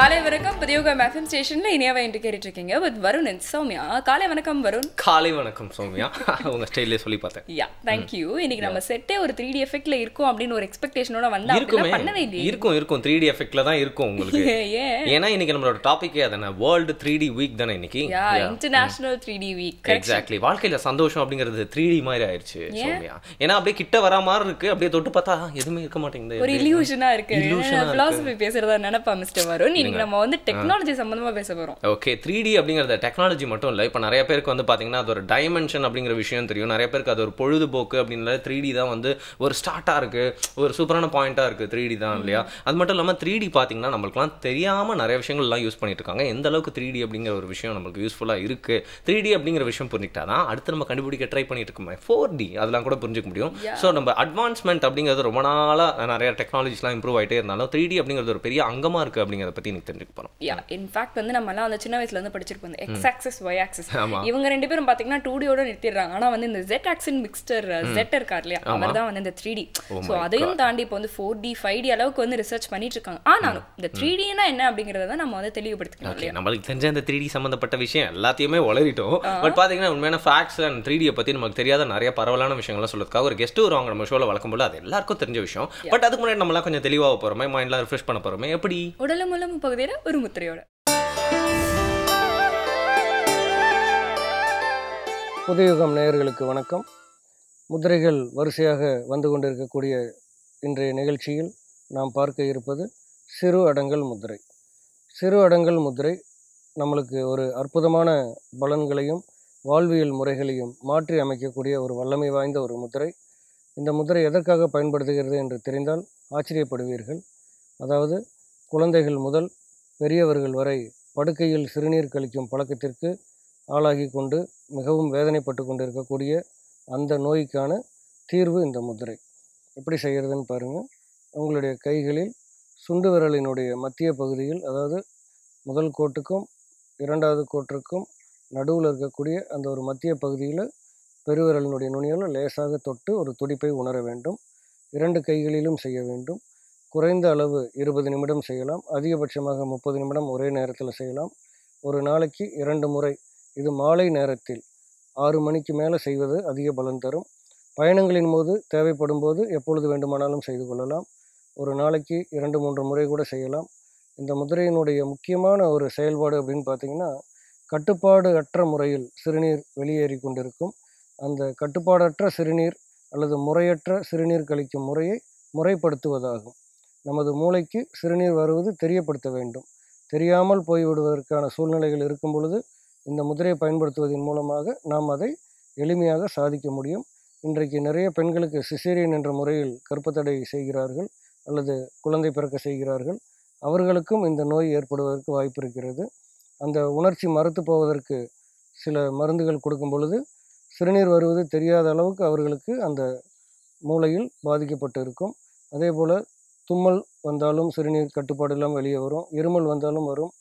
காலை வணக்கம் புதியோகம் எஃப்எம் ஸ்டேஷன்ல இனியாவை என்று கேட்டுட்டு இருக்கீங்க வித் வருண் அண்ட் சௌமியா. காலை வணக்கம் வருண். காலை வணக்கம் சௌமியா. உங்க ஸ்டைல்லே சொல்லி பார்த்தேன். யா தேங்க் யூ. இன்னைக்கு நம்ம செட்டே ஒரு 3D எஃபெக்ட்ல இருக்கும் அப்படின்னு ஒரு எக்ஸ்பெக்டேஷனோட வந்தா அப்படிலாம் பண்ணவே இல்லையே. இருக்கும் 3D எஃபெக்ட்ல தான் இருக்கும் உங்களுக்கு. ஏன்னா இன்னைக்கு நம்மளோட டாபிக்கே அதானே, வேர்ல்ட் 3D வீக் தானே இன்னைக்கு. யா இன்டர்நேஷனல் 3D வீக். எக்ஸாக்ட்லி. வாழ்க்கையில சந்தோஷம் அப்படிங்கிறது 3D மாதிரி ஆயிருச்சு சௌமியா. ஏன்னா அப்படியே கிட்ட வர மாதிரி இருக்கு, அப்படியே தொட்டு பார்த்தா எதுவுமே இருக்க மாட்டேங்குது, ஒரு இல்யூஷனா இருக்கு. பிலாசபி பேசுறதா நினைப்பா மிஸ்டர் வருண். இன்னைக்கு நம்ம வந்து டெக்னாலஜி சம்பந்தமா பேச போறோம். ஓகே, 3D அப்படிங்கறது டெக்னாலஜி மட்டும் இல்ல. இப்போ நிறைய பேருக்கு வந்து பாத்தீங்கன்னா அது ஒரு டைமென்ஷன் அப்படிங்கிற விஷயம் தெரியும். நிறைய பேருக்கு அது ஒரு பொழுதுபோக்கு அப்படின்ற 3D தான் வந்து ஒரு ஸ்டார்ட்டா இருக்கு, ஒரு சூப்பரான பாயிண்டா இருக்கு 3D தான் இல்லையா. அது மட்டும் இல்லாம 3D பாத்தீங்கன்னா நம்மளுக்குலாம் தெரியாம நிறைய விஷயங்கள் எல்லாம் யூஸ் பண்ணிட்டு இருக்காங்க. எந்த அளவுக்கு 3D அப்படிங்கிற ஒரு விஷயம் நம்மளுக்கு யூஸ்ஃபுல்லா இருக்கு, 3D அப்படிங்கிற விஷயம் புரிஞ்சுக்கிட்டாதான் அடுத்து நம்ம கண்டுபிடிக்க ட்ரை பண்ணிட்டு இருக்கோமே 4D அதெல்லாம் கூட புரிஞ்சுக்க முடியும். ஸோ நம்ம அட்வான்ஸ்மெண்ட் அப்படிங்கிறது ரொம்ப நாளா நிறைய டெக்னாலஜிஸ்லாம் இம்ப்ரூவ் ஆகிட்டே இருந்தாலும் 3D அப்படிங்கிறது ஒரு பெரிய அங்கமா இருக்கு அப்படிங்கிறத பத்தி எனக்கு தெரிஞ்சுக்க போறோம். இன்ஃபேக்ட் வந்து நம்ம எல்லாம் அந்த சின்ன வயசுல இருந்து படிச்சிருப்போம் எக்ஸ் ஆக்சிஸ் ஒய் ஆக்சிஸ். இவங்க ரெண்டு பேரும் பாத்தீங்கன்னா 2Dயோட நிறுத்திடுறாங்க. ஆனா வந்து இந்த Z ஆக்சிஸ் மிக்ஸ்டர் Z இருக்கார் இல்லையா, அவர் தான் வந்து இந்த 3D. ஸோ அதையும் தாண்டி இப்போ வந்து 4D 5D அளவுக்கு வந்து ரிசர்ச் பண்ணிட்டு இருக்காங்க. ஆனாலும் இந்த 3Dனா என்ன அப்படிங்கறத நம்ம வந்து தெளிவுபடுத்திக்கலாம் இல்லையா. நம்மளுக்கு தெரிஞ்ச இந்த 3D சம்பந்தப்பட்ட விஷயம் எல்லாத்தையுமே உளறிட்டோம். பட் பாத்தீங்கன்னா உண்மையான ஃபேக்ட்ஸ் அண்ட் 3D பத்தி நமக்கு தெரியாத நிறைய பரவலான விஷயங்கள்லாம் சொல்றதுக்காக ஒரு கெஸ்ட் வருவாங்க நம்ம ஷோல. வழக்கம் போல அது எல்லாருக்கும் தெரிஞ்ச விஷயம். பட் அதுக்கு முன்னாடி நம்மளாம் கொஞ்சம் தெளிவாக போறோமே, மைண்ட்லாம் ரிஃப்ரெஷ் பண்ண போறோமே. எப்படி உடலும் உலகம் பகுதியில ஒரு முத்திரையோட. புதியுகம் நேயர்களுக்கு வணக்கம். முதிரைகள் வரிசையாக வந்து கொண்டிருக்கக்கூடிய இன்றைய நிகழ்ச்சியில் நாம் பார்க்க இருப்பது சிறு அடங்கல் முதிரை. சிறு அடங்கல் முதிரை நம்மளுக்கு ஒரு அற்புதமான பலன்களையும் வாழ்வியல் முறைகளையும் மாற்றி அமைக்கக்கூடிய ஒரு வல்லமை வாய்ந்த ஒரு முதிரை. இந்த முதிரை எதற்காக பயன்படுத்துகிறது என்று தெரிந்தால் ஆச்சரியப்படுவீர்கள். அதாவது குழந்தைகள் முதல் பெரியவர்கள் வரை படுக்கையில் சிறுநீர் கழிக்கும் பழக்கத்திற்கு ஆளாகி கொண்டு மிகவும் வேதனைப்பட்டு கொண்டு இருக்கக்கூடிய அந்த நோய்க்கான தீர்வு இந்த முதிரை. எப்படி செய்கிறதுன்னு பாருங்கள். உங்களுடைய கைகளில் சுண்டு விரலினுடைய மத்திய பகுதியில், அதாவது முதல் கோட்டுக்கும் இரண்டாவது கோட்டிற்கும் நடுவில் இருக்கக்கூடிய அந்த ஒரு மத்திய பகுதியில் பெருவிரலினுடைய நுனியால் லேசாக தொட்டு ஒரு துடிப்பை உணர வேண்டும். 2 கைகளிலும் செய்ய வேண்டும். குறைந்த அளவு 20 நிமிடம் செய்யலாம், அதிகபட்சமாக 30 நிமிடம் ஒரே நேரத்தில் செய்யலாம். ஒரு நாளைக்கு 2 முறை. இது மாலை நேரத்தில் 6 மணிக்கு மேலே செய்வது அதிக பலன் தரும். பயணங்களின் போது தேவைப்படும் போது எப்பொழுது வேண்டுமானாலும் செய்து கொள்ளலாம். ஒரு நாளைக்கு 2-3 முறை கூட செய்யலாம். இந்த முதிரையினுடைய முக்கியமான ஒரு செயல்பாடு அப்படின்னு பார்த்திங்கன்னா, கட்டுப்பாடு அற்ற முறையில் சிறுநீர் வெளியேறி கொண்டிருக்கும். அந்த கட்டுப்பாடற்ற சிறுநீர் அல்லது முறையற்ற சிறுநீர் கழிக்கும் முறையை முறைப்படுத்துவதாகும். நமது மூளைக்கு சிறுநீர் வருவது தெரியப்படுத்த வேண்டும். தெரியாமல் போய்விடுவதற்கான சூழ்நிலைகள் இருக்கும் பொழுது இந்த முதிரையை பயன்படுத்துவதன் மூலமாக நாம் அதை எளிமையாக சாதிக்க முடியும். இன்றைக்கு நிறைய பெண்களுக்கு சிசேரியன் என்ற முறையில் கர்ப்பத்தடை செய்கிறார்கள் அல்லது குழந்தை பிறக்க செய்கிறார்கள். அவர்களுக்கும் இந்த நோய் ஏற்படுவதற்கு வாய்ப்பு இருக்கிறது. அந்த உணர்ச்சி மறுத்து போவதற்கு சில மருந்துகள் கொடுக்கும் பொழுது சிறுநீர் வருவது தெரியாத அளவுக்கு அவர்களுக்கு அந்த மூளையில் பாதிக்கப்பட்டு இருக்கும். அதே போல் தும்மல் வந்தாலும் சிறுநீர் கட்டுப்பாடு இல்லாமல் வெளியே வரும். இருமல் வந்தாலும் வரும்.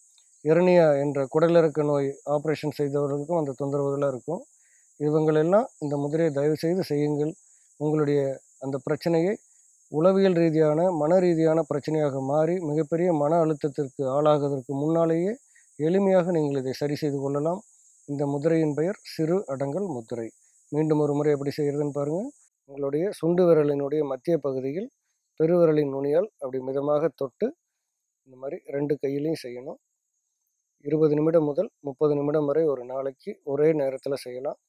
எர்னியா என்ற குடலிறக்க நோய் ஆப்ரேஷன் செய்தவர்களுக்கும் அந்த தொந்தரவுகளாக இருக்கும். இவங்களெல்லாம் இந்த முதிரையை தயவு செய்து செய்யுங்கள். உங்களுடைய அந்த பிரச்சனையை உளவியல் ரீதியான மன ரீதியான பிரச்சனையாக மாறி மிகப்பெரிய மன அழுத்தத்திற்கு ஆளாகுவதற்கு முன்னாலேயே எளிமையாக நீங்கள் இதை சரி செய்து கொள்ளலாம். இந்த முதிரையின் பெயர் சிறு அடங்கல் முதிரை. மீண்டும் ஒரு முறை எப்படி செய்கிறதுன்னு பாருங்கள். உங்களுடைய சுண்டு விரலினுடைய மத்திய பகுதியில் பெருவிரலின் நுனியால் அப்படி மிதமாக தொட்டு இந்த மாதிரி 2 கையிலையும் செய்யணும். 20 நிமிடம் முதல் 30 நிமிடம் வரை ஒரு நாளைக்கு ஒரே நேரத்தில் செய்யலாம்.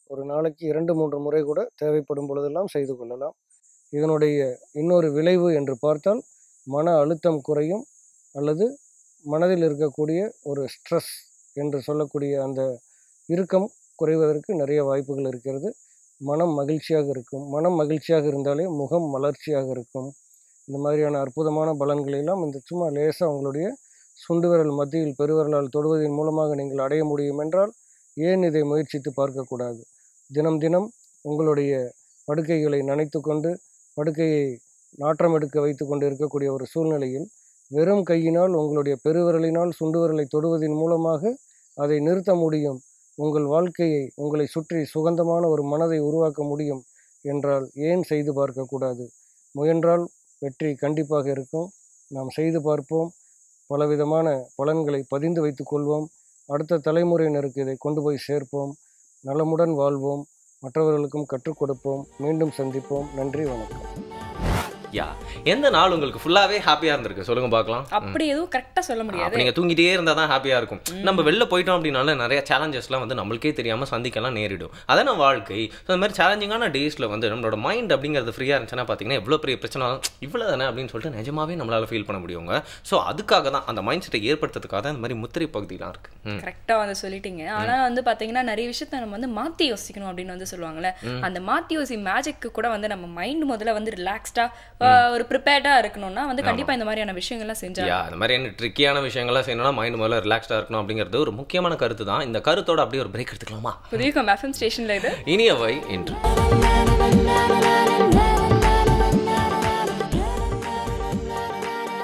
ஒரு நாளைக்கு 2-3 முறை கூட தேவைப்படும் பொழுதெல்லாம் செய்து கொள்ளலாம். இதனுடைய இன்னொரு விளைவு என்று பார்த்தால் மன அழுத்தம் குறையும், அல்லது மனதில் இருக்கக்கூடிய ஒரு ஸ்ட்ரெஸ் என்று சொல்லக்கூடிய அந்த இறுக்கம் குறைவதற்கு நிறைய வாய்ப்புகள் இருக்கிறது. மனம் மகிழ்ச்சியாக இருக்கும். மனம் மகிழ்ச்சியாக இருந்தாலே முகம் மலர்ச்சியாக இருக்கும். இந்த மாதிரியான அற்புதமான பலன்களெல்லாம் இந்த சும்மா லேசாக உங்களுடைய சுண்டு விரல் மத்தியில் பெருவிரலால் தொடுவதன் மூலமாக நீங்கள் அடைய முடியும் என்றால் ஏன் இதை முயற்சித்து பார்க்கக்கூடாது? தினம் தினம் உங்களுடைய படுக்கைகளை நனைத்து கொண்டு படுக்கையை நாற்றம் எடுக்க வைத்து கொண்டு இருக்கக்கூடிய ஒரு சூழ்நிலையில் வெறும் கையினால் உங்களுடைய பெருவிரலினால் சுண்டு விரலை தொடுவதன் மூலமாக அதை நிறுத்த முடியும். உங்கள் வாழ்க்கையை உங்களை சுற்றி சுகந்தமான ஒரு மனதை உருவாக்க முடியும் என்றால் ஏன் செய்து பார்க்கக்கூடாது? முயன்றால் வெற்றி கண்டிப்பாக இருக்கும். நாம் செய்து பார்ப்போம். பலவிதமான பலன்களை பதிந்து வைத்துக் கொள்வோம். அடுத்த தலைமுறையினருக்கு இதை கொண்டு போய் சேர்ப்போம். நலமுடன் வாழ்வோம். மற்றவர்களுக்கும் கற்றுக் கொடுப்போம். மீண்டும் சந்திப்போம். நன்றி, வணக்கம். யா, எந்த நாள் உங்களுக்கு ஃபுல்லாவே ஹாப்பியா இருந்திருக்கு சொல்லுங்க பார்க்கலாம். அப்படி எதுவும் கரெக்டா சொல்ல முடியாது. நீங்க தூங்கிட்டே இருந்தா தான் ஹாப்பியா இருக்கும். நம்ம வெளில போயிட்டோம் அப்படின்னால நிறைய சேலஞ்சஸ்லாம் வந்து நம்மளுக்கே தெரியாம சந்திக்கலாம் நேரிடும். அதான வாழ்க்கை. அந்த மாதிரி சேலஞ்சிங்கான டேஸ்ல வந்து நம்மளோட மைண்ட் அப்படிங்கிறது ஃப்ரீயா இருந்துச்சுன்னா பாத்தீங்கன்னா எவ்வளவு பெரிய பிரச்சனை இவ்வளவு தானே அப்படின்னு சொல்லிட்டு நிஜமாவே நம்மளால ஃபீல் பண்ண முடியுங்க. ஸோ அதுக்காக தான் அந்த மைண்ட் செட்டை ஏற்படுத்துறதுக்காக தான் இந்த மாதிரி முத்திரை பகுதியெல்லாம் இருக்கு. கரெக்டா வந்து சொல்லிட்டீங்க. ஆனா வந்து பாத்தீங்கன்னா நிறைய விஷயத்த நம்ம வந்து மாத்தி யோசிக்கணும் அப்படின்னு வந்து சொல்லுவாங்கல்ல. அந்த மாத்தி யோசி மேஜிக்கு கூட வந்து நம்ம மைண்ட் முதல்ல வந்து ரிலாக்ஸ்டா ஒரு ப்ரிப்பேர்டா இருக்கணும்னா வந்து கண்டிப்பா இந்த மாதிரியான விஷயங்கள்லாம் செஞ்சா அந்த மாதிரியான ட்ரிக்கியான விஷயங்கள்லாம் செய்யணும்னா மைண்ட் முதல்ல ரிலாக்ஸ்டா இருக்கணும் அப்படிங்கிறது ஒரு முக்கியமான கருத்து தான். இந்த கருத்தோட அப்படியே ஒரு பிரேக் எடுத்துக்கலாமா? புதிய எஃப்எம் ஸ்டேஷன்ல இது இனியவை என்று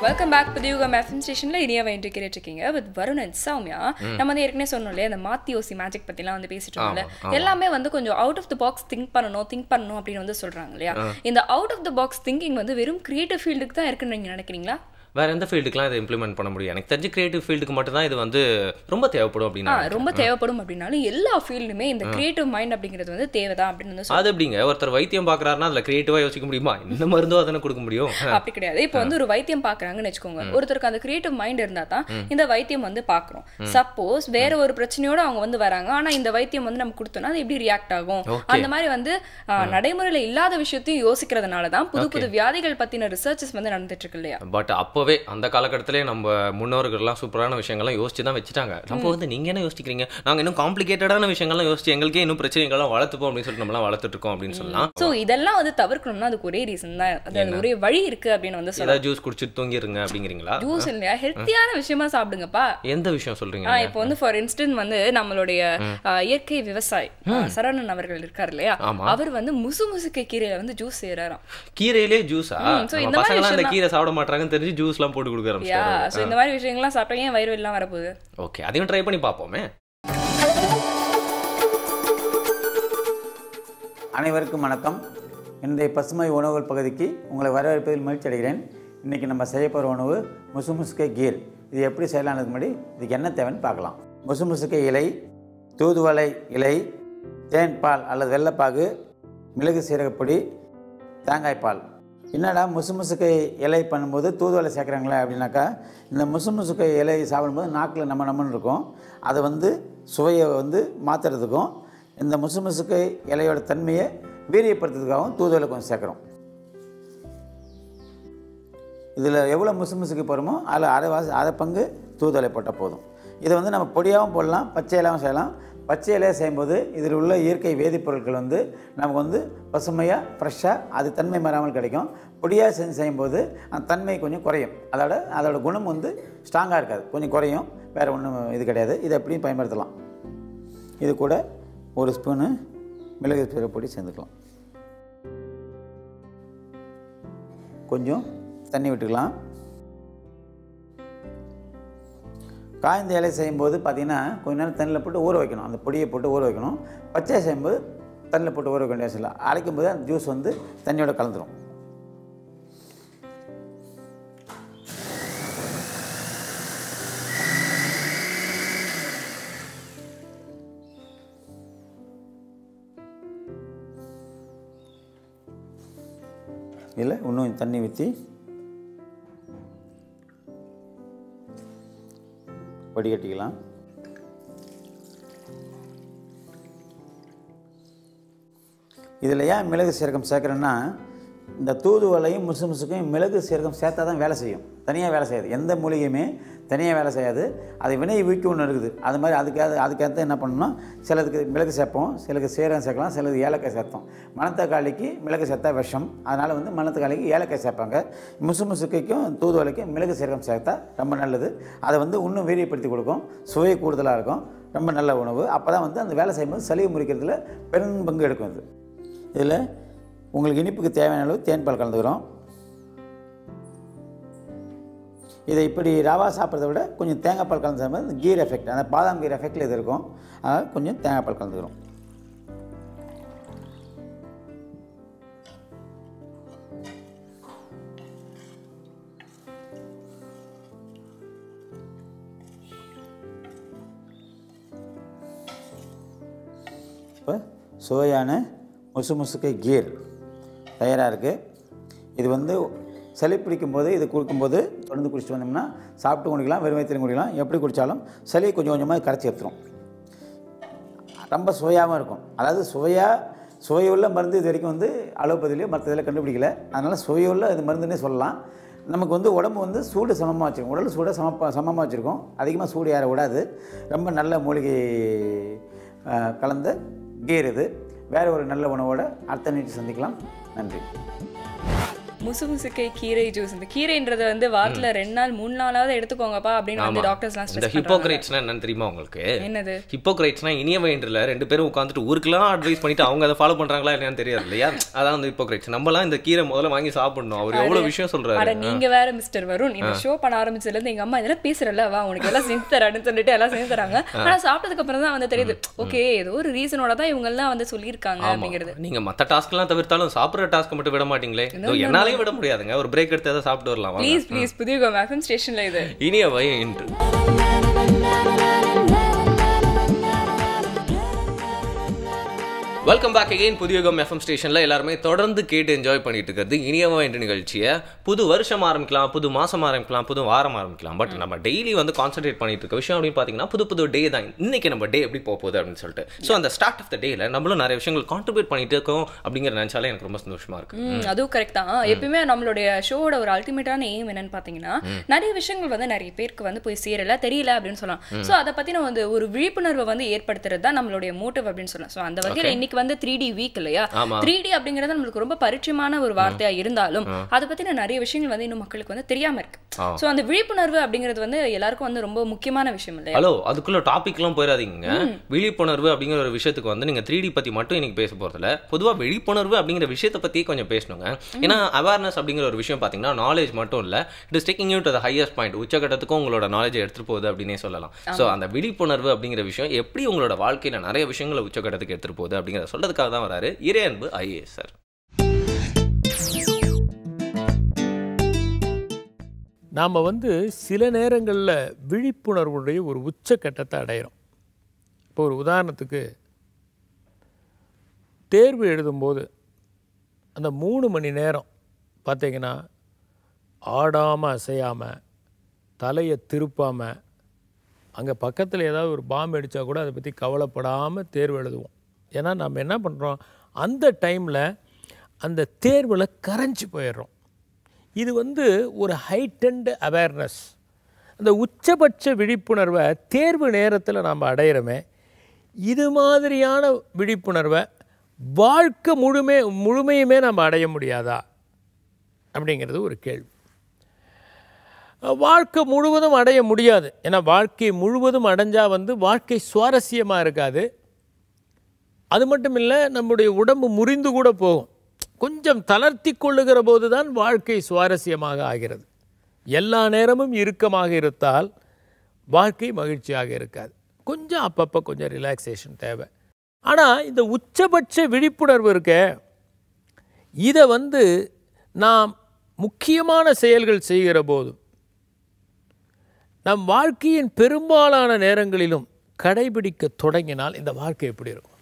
வெல்கம் பேக் புதியுகம் எஃப்எம் ஸ்டேஷன்ல இனியவை என்று கேட்டுருக்கீங்க வித் வருண் அண்ட் சௌமியா. நம்ம வந்து ஏற்கனவே சொன்னோம் இல்லையா, அந்த மாத்தி யோசி மேஜிக் பத்திலாம் வந்து பேசிட்டு இருக்கோம்ல. எல்லாமே வந்து கொஞ்சம் out of the box think பண்ணணும் அப்படின்னு வந்து சொல்றாங்க இல்லையா. இந்த out of the box thinking வந்து வெறும் கிரியேட்டிவ் ஃபீல்டுக்கு தான் இருக்குன்னு நீங்க நினைக்கிறீங்களா? வேற எந்த ஃபீல்டுக்குலாம் இதை இம்ப்ளிமெண்ட் பண்ண முடியும்? எனக்கு தெரிஞ்ச கிரியேட்டிவ் ஃபீல்டுக்கு மட்டும் தான் இது வந்து ரொம்ப தேவைப்படும் அப்படின்னா ரொம்ப தேவைப்படும் அப்படின்னாலும் எல்லா ஃபீல்டுமே இந்த கிரியேட்டிவ் மைண்ட் அப்படிங்கிறது வந்து தேவைதான் அப்படின்னு வந்து அது எப்படிங்க ஒருத்தர் வைத்தியம் பார்க்கறாருன்னா அதுல கிரியேட்டிவா யோசிக்க முடியுமா? இந்த மருந்தோ அதனை கொடுக்க முடியும்? அப்படி கிடையாது. இப்போ வந்து ஒரு வைத்தியம் பார்க்கறாங்கன்னு வச்சுக்கோங்க. ஒருத்தருக்கு அந்த கிரியேட்டிவ் மைண்ட் இருந்தா தான் இந்த வைத்தியம் வந்து பார்க்கறோம். சப்போஸ் வேற ஒரு பிரச்சனையோட அவங்க வந்து வராங்க, ஆனா இந்த வைத்தியம் வந்து நம்ம கொடுத்தோம்னா அது எப்படி ரியாக்ட் ஆகும், அந்த மாதிரி வந்து நடைமுறையில இல்லாத விஷயத்தையும் யோசிக்கிறதுனால தான் புது புது வியாதிகள் பத்தின ரிசர்ச்சஸ் வந்து நடந்துட்டு இருக்கு இல்லையா. பட் அப்பவே அந்த காலகட்டத்திலே நம்ம முன்னோர்கள்லாம் சூப்பரான விஷயங்கள்லாம் யோசிச்சு தான் வச்சுட்டாங்க. நம்ம வந்து நீங்க என்ன யோசிக்கிறீங்க, நாங்க இன்னும் காம்ப்ளிகேட்டடான விஷயங்கள்லாம் யோசிச்சு எங்களுக்கே இன்னும் பிரச்சனைகள்லாம் வளர்த்துப்போம் அப்படின்னு சொல்லிட்டு நம்மளாம் வளர்த்துட்டு இருக்கோம் அப்படின்னு சொல்லலாம். சோ இதெல்லாம் வந்து தவிர்க்கணும்னா அதுக்கு ஒரே ரீசன் தான், அது ஒரே வழி இருக்கு அப்படின்னு வந்து சொல்லலாம். ஜூஸ் குடிச்சிட்டு தூங்கிருங்க அப்படிங்கிறீங்களா? ஜூஸ் இல்லையா, ஹெல்த்தியான விஷயமா சாப்பிடுங்கப்பா. எந்த விஷயம் சொல்றீங்க? இப்போ வந்து ஃபார் இன்ஸ்டன்ஸ் வந்து நம்மளுடைய இயற்கை விவசாயி சரவணன் அவர்கள் இருக்காரு இல்லையா, அவர் வந்து முசுமுசுக்கு கீரையில வந்து ஜூஸ் செய்யறாராம். கீரையிலே ஜூஸா? பசங்கலாம் அந்த கீரை சாப்பிட மாட்டாங்கன்னு தெரிஞ்சு ஜூஸ்லாம் போட்டு கொடுக்குறாங்க. சோ இந்த மாதிரி விஷயங்கள்லாம் சாப்பிட்டா ஏன் வயிறு எல்லாம் வரப்போகுது? ஓகே, அதையும் ட்ரை பண்ணி பார்ப்போமே. அனைவருக்கும் வணக்கம். இன்றைய பசுமை உணவுகள் பகுதிக்கு உங்களை வரவேற்பதில் மகிழ்ச்சி அடைகிறேன். இன்றைக்கி நம்ம செய்ய போகிற உணவு முசுமுசுக்கை கீர். இது எப்படி செய்யலாம்னு முன்னாடி இதுக்கு என்ன தேவைன்னு பார்க்கலாம். முசுமுசுக்கை இலை, தூதுவளை இலை, தேன் பால் அல்லது வெள்ளைப்பாகு, மிளகு சீரகப்பொடி, தேங்காய் பால். என்னடா முசுமுசுக்கை இலை பண்ணும்போது தூதுவளை சேர்க்குறாங்களே அப்படின்னாக்கா, இந்த முசுமுசுக்கை இலை சாப்பிடும்போது நாக்கில் நம்மன்னு இருக்கும். அதை வந்து சுவையை வந்து மாற்றுறதுக்கும் இந்த முசுமுசுக்கை இலையோட தன்மையை வீரியப்படுத்துறதுக்காகவும் தூதுவளை கொஞ்சம் சேர்க்குறோம். இதில் எவ்வளோ முசுமுசுக்கு போகிறோமோ அதில் அரை பங்கு தூதுவளை போட்டால் போதும். இதை வந்து நம்ம பொடியாகவும் போடலாம், பச்சையிலாகவும் செய்யலாம். பச்சையிலே செய்யும்போது இதில் உள்ள இயற்கை வேதிப்பொருட்கள் வந்து நமக்கு வந்து பசுமையாக ஃப்ரெஷ்ஷாக அது தன்மை மாறாமல் கிடைக்கும். பொடியாக செய்யும்போது அந்த தன்மை கொஞ்சம் குறையும். அதோட குணம் வந்து ஸ்ட்ராங்காக இருக்காது, கொஞ்சம் குறையும். வேறு ஒன்றும் இது கிடையாது. இதை எப்படியும் பயன்படுத்தலாம். இது கூட ஒரு ஸ்பூனு மிளகு சீரகப்பொடி சேர்ந்துக்கலாம். கொஞ்சம் தண்ணி விட்டுக்கலாம். காய்ந்த இலை செய்யும்போது பார்த்திங்கன்னா கொஞ்ச நேரம் தண்ணியில் போட்டு ஊற வைக்கணும். அந்த பொடியை போட்டு ஊற வைக்கணும். பச்சை செய்யும்போது தண்ணியில் போட்டு ஊற வைக்க வேண்டிய அவசியம் இல்லை. அரைக்கும் போது அந்த ஜூஸ் வந்து தண்ணியோட கலந்துடும். இதில் இன்னும் தண்ணி ஊற்றி வடிகட்டிக்கலாம். இதில் ஏன் மிளகு சீரகம் சேர்க்குறேன்னா, இந்த தூதுவளையும் முசுமுசுக்கும் மிளகு சீரகம் சேர்த்தா தான் வேலை செய்யும். தனியாக வேலை செய்யாது. எந்த மூலிகையுமே தனியாக வேலை செய்யாது. அது வினை ஊக்கி ஒன்று இருக்குது. அது மாதிரி அதுக்கேற்ற என்ன பண்ணணும்னா, சிலதுக்கு மிளகு சேர்ப்போம், சிலருக்கு சீரகம் சேர்க்கலாம், சிலது ஏலக்காய் சேர்த்தோம். மணத்தக்காளிக்கு மிளகு சேர்த்தா விஷம், அதனால் வந்து மணத்தக்காளிக்கு ஏலக்காய் சேர்ப்பாங்க. முசுமுசுக்கைக்கும் தூதுவளைக்கும் மிளகு சீரகம் சேர்த்தா ரொம்ப நல்லது. அதை வந்து இன்னும் வீரியப்படுத்தி கொடுக்கும், சுவை கூடுதலாக இருக்கும், ரொம்ப நல்ல உணவு. அப்போ தான் வந்து அந்த வேலை செய்யும்போது சளியை முறிக்கிறதுல பெரும் பங்கு எடுக்கும். இது இதில் உங்களுக்கு இனிப்புக்கு தேவையான அளவு தேன் பால் கலந்துக்கிறோம். இதை இப்படி ரவா சாப்பிட்றத விட கொஞ்சம் தேங்காய் பால் கலந்து சாப்பிட்றது கீர் எஃபெக்ட், அந்த பாதாம் கீர் எஃபெக்டில் இது இருக்கும். அதனால் கொஞ்சம் தேங்காய் பால் கலந்துக்கிறோம். சுவையான முசுமுசுக்கை கீர் தயாராக இருக்குது. இது வந்து சளி பிடிக்கும்போது இது கொடுக்கும்போது தொடர்ந்து குடிச்சிட்டு வந்தோம்னா சாப்பிட்டு குடிக்கலாம், வெறும் வயிற்றிலும் குடிக்கலாம். எப்படி குடித்தாலும் சளி கொஞ்சம் கொஞ்சமாக கரைச்சி எடுத்துரும். ரொம்ப சுவையாகவும் இருக்கும். அதாவது சுவையுள்ள மருந்து இது வரைக்கும் வந்து அலோபதியிலையோ மற்றதில் கண்டுபிடிக்கல. அதனால் சுவையுள்ள இது மருந்துன்னே சொல்லலாம். நமக்கு வந்து உடம்பு வந்து சூடு சமமாக வச்சுருக்கும், உடல் சூடை சமமாக வச்சுருக்கோம். அதிகமாக சூடு யாரை விடாது. ரொம்ப நல்ல மூலிகை கலந்த கீர் இது. வேறு ஒரு நல்ல உணவோடு அடுத்த நிகழ்ச்சி சந்திக்கலாம். நன்றி. முசுமுசுக்கை கீரை ஜூஸ். இந்த கீரைன்றது வந்து வாரத்துல 2 நாள் 3 நாளாவது எடுத்துக்கோங்கப்பா அப்படின்னு வந்து டாக்டர்ஸ்லாம் ஸ்ட்ரெஸ் பண்றாங்க. ஹிப்போக்ரைட்ஸ்னா என்னன்னு தெரியுமா உங்களுக்கு? என்னது ஹிப்போக்ரைட்ஸ்னா? இனிய வயிற்றுல 2 பேரும் உட்காந்துட்டு ஊருக்குலாம் அட்வைஸ் பண்ணிட்டு அவங்க அதை ஃபாலோ பண்றாங்களா இல்லையான்னு தெரியாது இல்லையா? அதான் வந்து ஹிப்போக்ரைட்ஸ். நம்மலாம் இந்த கீரை முதல்ல வாங்கி சாப்பிடணும். அவர் எவ்வளவு விஷயம் சொல்றாரு. அட நீங்க வேற மிஸ்டர் வருண், இந்த ஷோ பண்ண ஆரம்பிச்சதுல இருந்து எங்க அம்மா இதெல்லாம் பேசுறல, வா உனக்கு எல்லாம் செஞ்சு தரேன்னு சொல்லிட்டு எல்லாம் செஞ்சு தராங்க. ஆனா சாப்பிட்டதுக்கு அப்புறம் தான் வந்து தெரியுது, ஓகே ஏதோ ஒரு ரீசனோட தான் இவங்க எல்லாம் வந்து சொல்லியிருக்காங்க அப்படிங்கிறது. நீங்க மத்த டாஸ்க் எல்லாம் தவிர்த்தாலும் சாப்பிடுற டாஸ்க் மட்டும் விட மாட்டீங்களே. என்னாலையும் விட முடியாதுங்க. ஒரு பிரேக் எடுத்து அதை சாப்பிட்டு வரலாம். ப்ளீஸ் புதிய FM ஸ்டேஷன்ல இது இனிய வயிறு. வெல்கம் பேக் அகெயின் புதியகம் எஃப்எம் ஸ்டேஷனில் எல்லாருமே தொடர்ந்து கேட்டு என்ஜாய் பண்ணிட்டு இருக்கிறது இனியவா என்ற நிகழ்ச்சியை. புது வருஷம் ஆரம்பிக்கலாம், புது மாதம் ஆரம்பிக்கலாம், புது வாரம் ஆரம்பிக்கலாம். பட் நம்ம டெய்லி வந்து கான்சன்ட்ரேட் பண்ணிட்டு இருக்க விஷயம் அப்படின்னு பார்த்தீங்கன்னா புது டே தான். இன்னைக்கு நம்ம டே எப்படி போகுது அப்படின்னு சொல்லிட்டு. ஸோ அந்த ஸ்டார்ட் ஆஃப் த டேல நம்மளும் நிறைய விஷயங்கள் கான்ட்ரிபியூட் பண்ணிட்டு இருக்கோம் அப்படிங்கிற நினைச்சாலே எனக்கு ரொம்ப சந்தோஷமா இருக்கு. அதுவும் கரெக்ட் தான். எப்பயுமே நம்மளுடைய ஷோட ஒரு அல்டிமேட்டான எய்ம் என்னன்னு பார்த்தீங்கன்னா நிறைய விஷயங்கள் வந்து நிறைய பேருக்கு வந்து போய் சேரல, தெரியல அப்படின்னு சொல்லலாம். ஸோ அதை பற்றின வந்து ஒரு விழிப்புணர்வை வந்து ஏற்படுத்துறது தான் நம்மளுடைய மோட்டிவ் அப்படின்னு சொல்லலாம். ஸோ அந்த வகையில் இன்னைக்கு வந்து 3D வீக் இல்லையா? 3D அப்படிங்கிறது நம்மளுக்கு ரொம்ப பரிச்சயமான ஒரு வார்த்தையா இருந்தாலும் அதை பத்தின நிறைய விஷயங்கள் வந்து இன்னும் மக்களுக்கு வந்து தெரியாம இருக்கு. சோ அந்த விழிப்புணர்வு அப்படிங்கிறது வந்து எல்லாருக்கும் வந்து ரொம்ப முக்கியமான விஷயம் இல்லையா? ஹலோ, அதுக்குள்ள டாபிக்லாம் போயிடாதீங்க. விழிப்புணர்வு அப்படிங்கிற ஒரு விஷயத்துக்கு வந்து நீங்க 3D பத்தி மட்டும் இன்னைக்கு பேச போறதில்ல. பொதுவா விழிப்புணர்வு அப்படிங்கிற விஷயத்தை பத்தி கொஞ்சம் பேசணுங்க. ஏன்னா அவேர்னஸ் அப்படிங்கிற ஒரு விஷயம் பாத்தீங்கன்னா நாலேஜ் மட்டும் இல்ல, it is taking you to the highest point. உச்சகட்டத்துக்கும் உங்களோட நாலேஜ் எடுத்துட்டு போகுது அப்படின்னே சொல்லலாம். சோ அந்த விழிப்புணர்வு அப்படிங்கிற விஷயம் எப்படி உங்களோட வாழ்க்கையில நிறைய விஷயங்களை உச்சகட்டத்துக்கு எடுத்துட்டு போகுது அப்படிங்கிறத சொல்றதுக்காக தான் வராரு இறையன்பு ஐஏஎஸ் சார். நாம் வந்து சில நேரங்களில் விழிப்புணர்வுடைய ஒரு உச்சக்கட்டத்தை அடைகிறோம். இப்போ ஒரு உதாரணத்துக்கு தேர்வு எழுதும்போது அந்த 3 மணி நேரம் பார்த்திங்கன்னா ஆடாமல் அசையாமல் தலையை திருப்பாமல் அங்கே பக்கத்தில் ஏதாவது ஒரு பாம்பு அடித்தா கூட அதை பற்றி கவலைப்படாமல் தேர்வு எழுதுவோம். ஏன்னா நம்ம என்ன பண்ணுறோம், அந்த டைமில் அந்த தேர்வில் கரைஞ்சி போயிடுறோம். இது வந்து ஒரு ஹைட்டண்ட் அவேர்னஸ். அந்த உச்சபட்ச விழிப்புணர்வை தேர்வு நேரத்தில் நாம் அடையிறோமே, இது மாதிரியான விழிப்புணர்வை வாழ்க்கை முழுமையுமே நம்ம அடைய முடியாதா அப்படிங்கிறது ஒரு கேள்வி. வாழ்க்கை முழுவதும் அடைய முடியாது. ஏன்னா வாழ்க்கை முழுவதும் அடைஞ்சால் வந்து வாழ்க்கை சுவாரஸ்யமாக இருக்காது. அது மட்டும் இல்லை, நம்முடைய உடம்பு முறிந்து கூட போகும். கொஞ்சம் தளர்த்தி கொள்ளுகிற போது தான் வாழ்க்கை சுவாரஸ்யமாக ஆகிறது. எல்லா நேரமும் இறுக்கமாக இருந்தால் வாழ்க்கை மகிழ்ச்சியாக இருக்காது. கொஞ்சம் அப்பப்போ கொஞ்சம் ரிலாக்ஸேஷன் தேவை. ஆனால் இந்த உச்சபட்ச விழிப்புணர்வு இருக்க, இதை வந்து நாம் முக்கியமான செயல்கள் செய்கிற போதும் நம் வாழ்க்கையின் பெரும்பாலான நேரங்களிலும் கடைபிடிக்க தொடங்கினால் இந்த வாழ்க்கை எப்படி இருக்கும்?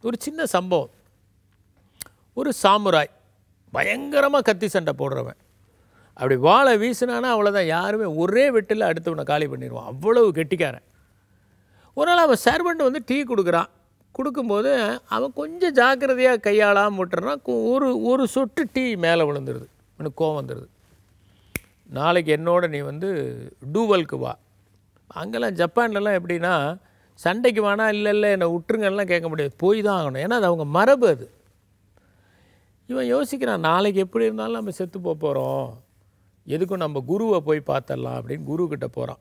ஒரு சின்ன சம்பவம். ஒரு சாமுராய் பயங்கரமாக கத்தி சண்டை போடுறவன், அப்படி வாழை வீசினானா அவ்வளோதான், யாருமே ஒரே வெட்டில் அடுத்தவனை காலி பண்ணிடுவான். அவ்வளவு கெட்டிக்காரன். ஒரு நாள் அவன் சர்வெண்ட் வந்து டீ கொடுக்குறான். கொடுக்கும்போது அவன் கொஞ்சம் ஜாக்கிரதையாக கையாளாமல் விட்டுறான். ஒரு சொட்டு டீ மேலே விழுந்துடுது. எனக்கு கோவம் வந்துடுது. நாளைக்கு என்னோட நீ வந்து டூவலுக்கு வா. அங்கெல்லாம் ஜப்பான்லலாம் எப்படின்னா சண்டைக்கு வேணா, இல்லை என்னை விட்டுருங்கலாம் கேட்க முடியாது, போய் தான் ஆகணும். ஏன்னா அது அவங்க மரபு. அது இவன் யோசிக்கிறான், நாளைக்கு எப்படி இருந்தாலும் நம்ம செத்து போகிறோம், எதுக்கும் நம்ம குருவை போய் பார்த்துடலாம் அப்படின்னு குருக்கிட்ட போகிறான்.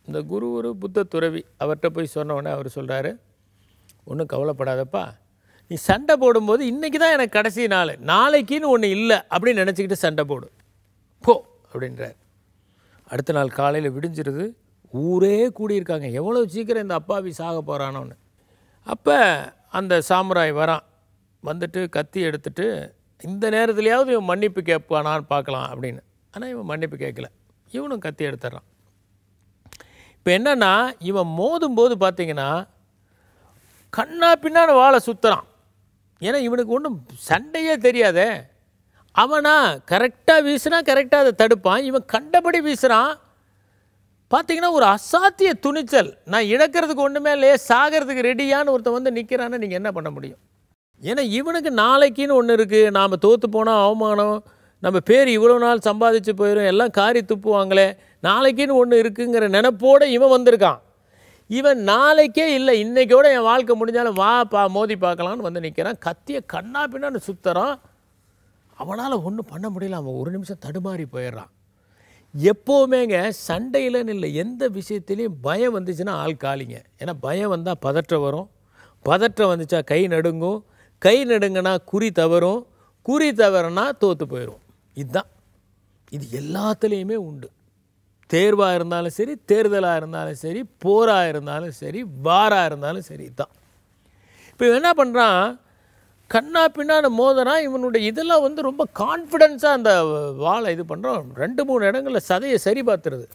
இந்த குரு ஒரு புத்த துறவி. அவர்கிட்ட போய் சொன்னோடனே அவர் சொல்கிறாரு, ஒன்றும் கவலைப்படாதப்பா, நீ சண்டை போடும்போது இன்றைக்கி தான் எனக்கு கடைசி நாள், நாளைக்குன்னு ஒன்று இல்லை அப்படின்னு நினச்சிக்கிட்டு சண்டை போடு போ அப்படின்றார். அடுத்த நாள் காலையில் விடிஞ்சிருது. ஊரே கூடியிருக்காங்க, எவ்வளோ சீக்கிரம் இந்த அப்பாவி சாக போகிறானோன்னு. அப்போ அந்த சாமுராய் வரான். வந்துட்டு கத்தி எடுத்துட்டு, இந்த நேரத்துலையாவது இவன் மன்னிப்பு கேட்பானான்னு பார்க்கலாம் அப்படின்னு. ஆனால் இவன் மன்னிப்பு கேட்கல. இவனும் கத்தி எடுத்துட்றான். இப்போ என்னென்னா, இவன் மோதும்போது பார்த்திங்கன்னா கண்ணா பின்னான்னு வாழை சுற்றுறான். ஏன்னா இவனுக்கு ஒன்றும் சண்டையே தெரியாதே. அவனா கரெக்டாக வீசுனா கரெக்டாக அதை தடுப்பான். இவன் கண்டபடி வீசுகிறான். பார்த்தீங்கன்னா ஒரு அசாத்திய துணிச்சல். நான் இழக்கிறதுக்கு ஒன்றுமே இல்லையே, சாகிறதுக்கு ரெடியான்னு ஒருத்தன் வந்து நிற்கிறான்னு நீங்கள் என்ன பண்ண முடியும்? ஏன்னா இவனுக்கு நாளைக்குன்னு ஒன்று இருக்குது. நாம் தோற்று போனால் அவமானம், நம்ம பேர் இவ்வளோ நாள் சம்பாதிச்சு போயிடும், எல்லாம் காரி துப்புவாங்களே, நாளைக்குன்னு ஒன்று இருக்குங்கிற நினைப்போடு இவன் வந்திருக்கான். இவன் நாளைக்கே இல்லை, இன்றைக்கோட என் வாழ்க்கை முடிஞ்சாலும் வா மோதி பார்க்கலான்னு வந்து நிற்கிறான். கத்திய கண்ணா பின்னான்னு சுற்றுறான். அவனால் ஒன்றும் பண்ண முடியல. அவன் ஒரு நிமிஷம் தடுமாறி போயிடுறான். எப்போவுமேங்க சண்டையிலன்னு இல்லை, எந்த விஷயத்துலேயும் பயம் வந்துச்சுன்னா ஆள் காலிங்க. ஏன்னா பயம் வந்தால் பதற்றம் வரும், பதற்றம் வந்துச்சா கை நடுங்கும், கை நடுங்கன்னா குறி தவறும், குறி தவறுனா தோற்று போயிடும். இதுதான், இது எல்லாத்துலேயுமே உண்டு. தேர்வாக இருந்தாலும் சரி, தேர்தலாக இருந்தாலும் சரி, போராக இருந்தாலும் சரி, வாராக இருந்தாலும் சரி தான். இப்போ இவன் என்ன பண்ணுறான், கண்ணா பின்னான்னு மோதனா. இவனுடைய இதெல்லாம் வந்து ரொம்ப கான்ஃபிடென்ஸாக அந்த வாழை இது பண்ணுறான். 2-3 இடங்களில் சதையை சரி பார்த்துருது.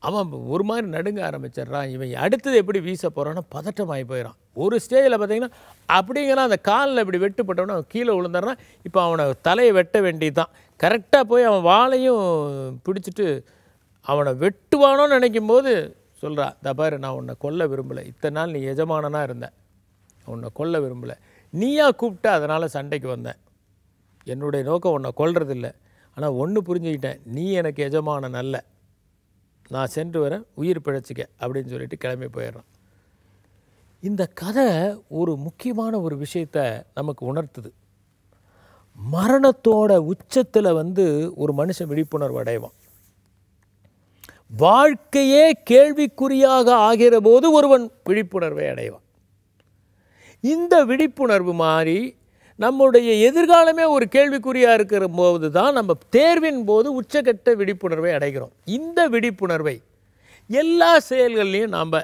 அவன் ஒரு மாதிரி நடுங்க ஆரம்பிச்சிட்றான். இவன் அடுத்தது எப்படி வீச போகிறான்னா பதட்டமாகி போயிடான். ஒரு ஸ்டேஜில் பார்த்தீங்கன்னா அப்படிங்கிறான், அந்த காலில் இப்படி வெட்டுப்பட்டவன அவன் கீழே விழுந்துடுறான். இப்போ அவனை தலையை வெட்ட வேண்டியது தான். கரெக்டாக போய் அவன் வாளையும் பிடிச்சிட்டு அவனை வெட்டுவானோன்னு நினைக்கும் போது சொல்கிறான், தபாரு நான் உன்னை கொல்ல விரும்பலை, இத்தனை நாள் நீ எஜமானனாக இருந்தேன், உன்னை கொல்ல விரும்பலை, நீயா கூப்பிட்ட அதனால் சண்டைக்கு வந்தேன், என்னுடைய நோக்கம் உன்னை கொல்றதில்லை, ஆனால் ஒன்று புரிஞ்சுக்கிட்டேன், நீ எனக்கு எஜமானன் அல்ல, நான் சென்று வரேன், உயிர் பிழைச்சிக்க அப்படின்னு சொல்லிட்டு கிளம்பி போயிடுறான். இந்த கதை ஒரு முக்கியமான ஒரு விஷயத்தை நமக்கு உணர்த்துது. மரணத்தோட உச்சத்தில் வந்து ஒரு மனுஷன் விழிப்புணர்வு அடைவான். வாழ்க்கையே கேள்விக்குறியாக ஆகிற போது ஒருவன் விழிப்புணர்வை அடைவான். இந்த விழிப்புணர்வு மாறி நம்முடைய எதிர்காலமே ஒரு கேள்விக்குறியாக இருக்கிற போது தான் நம்ம தேர்வின் போது உச்சக்கட்ட விழிப்புணர்வை அடைகிறோம். இந்த விழிப்புணர்வை எல்லா செயல்கள்லையும் நாம்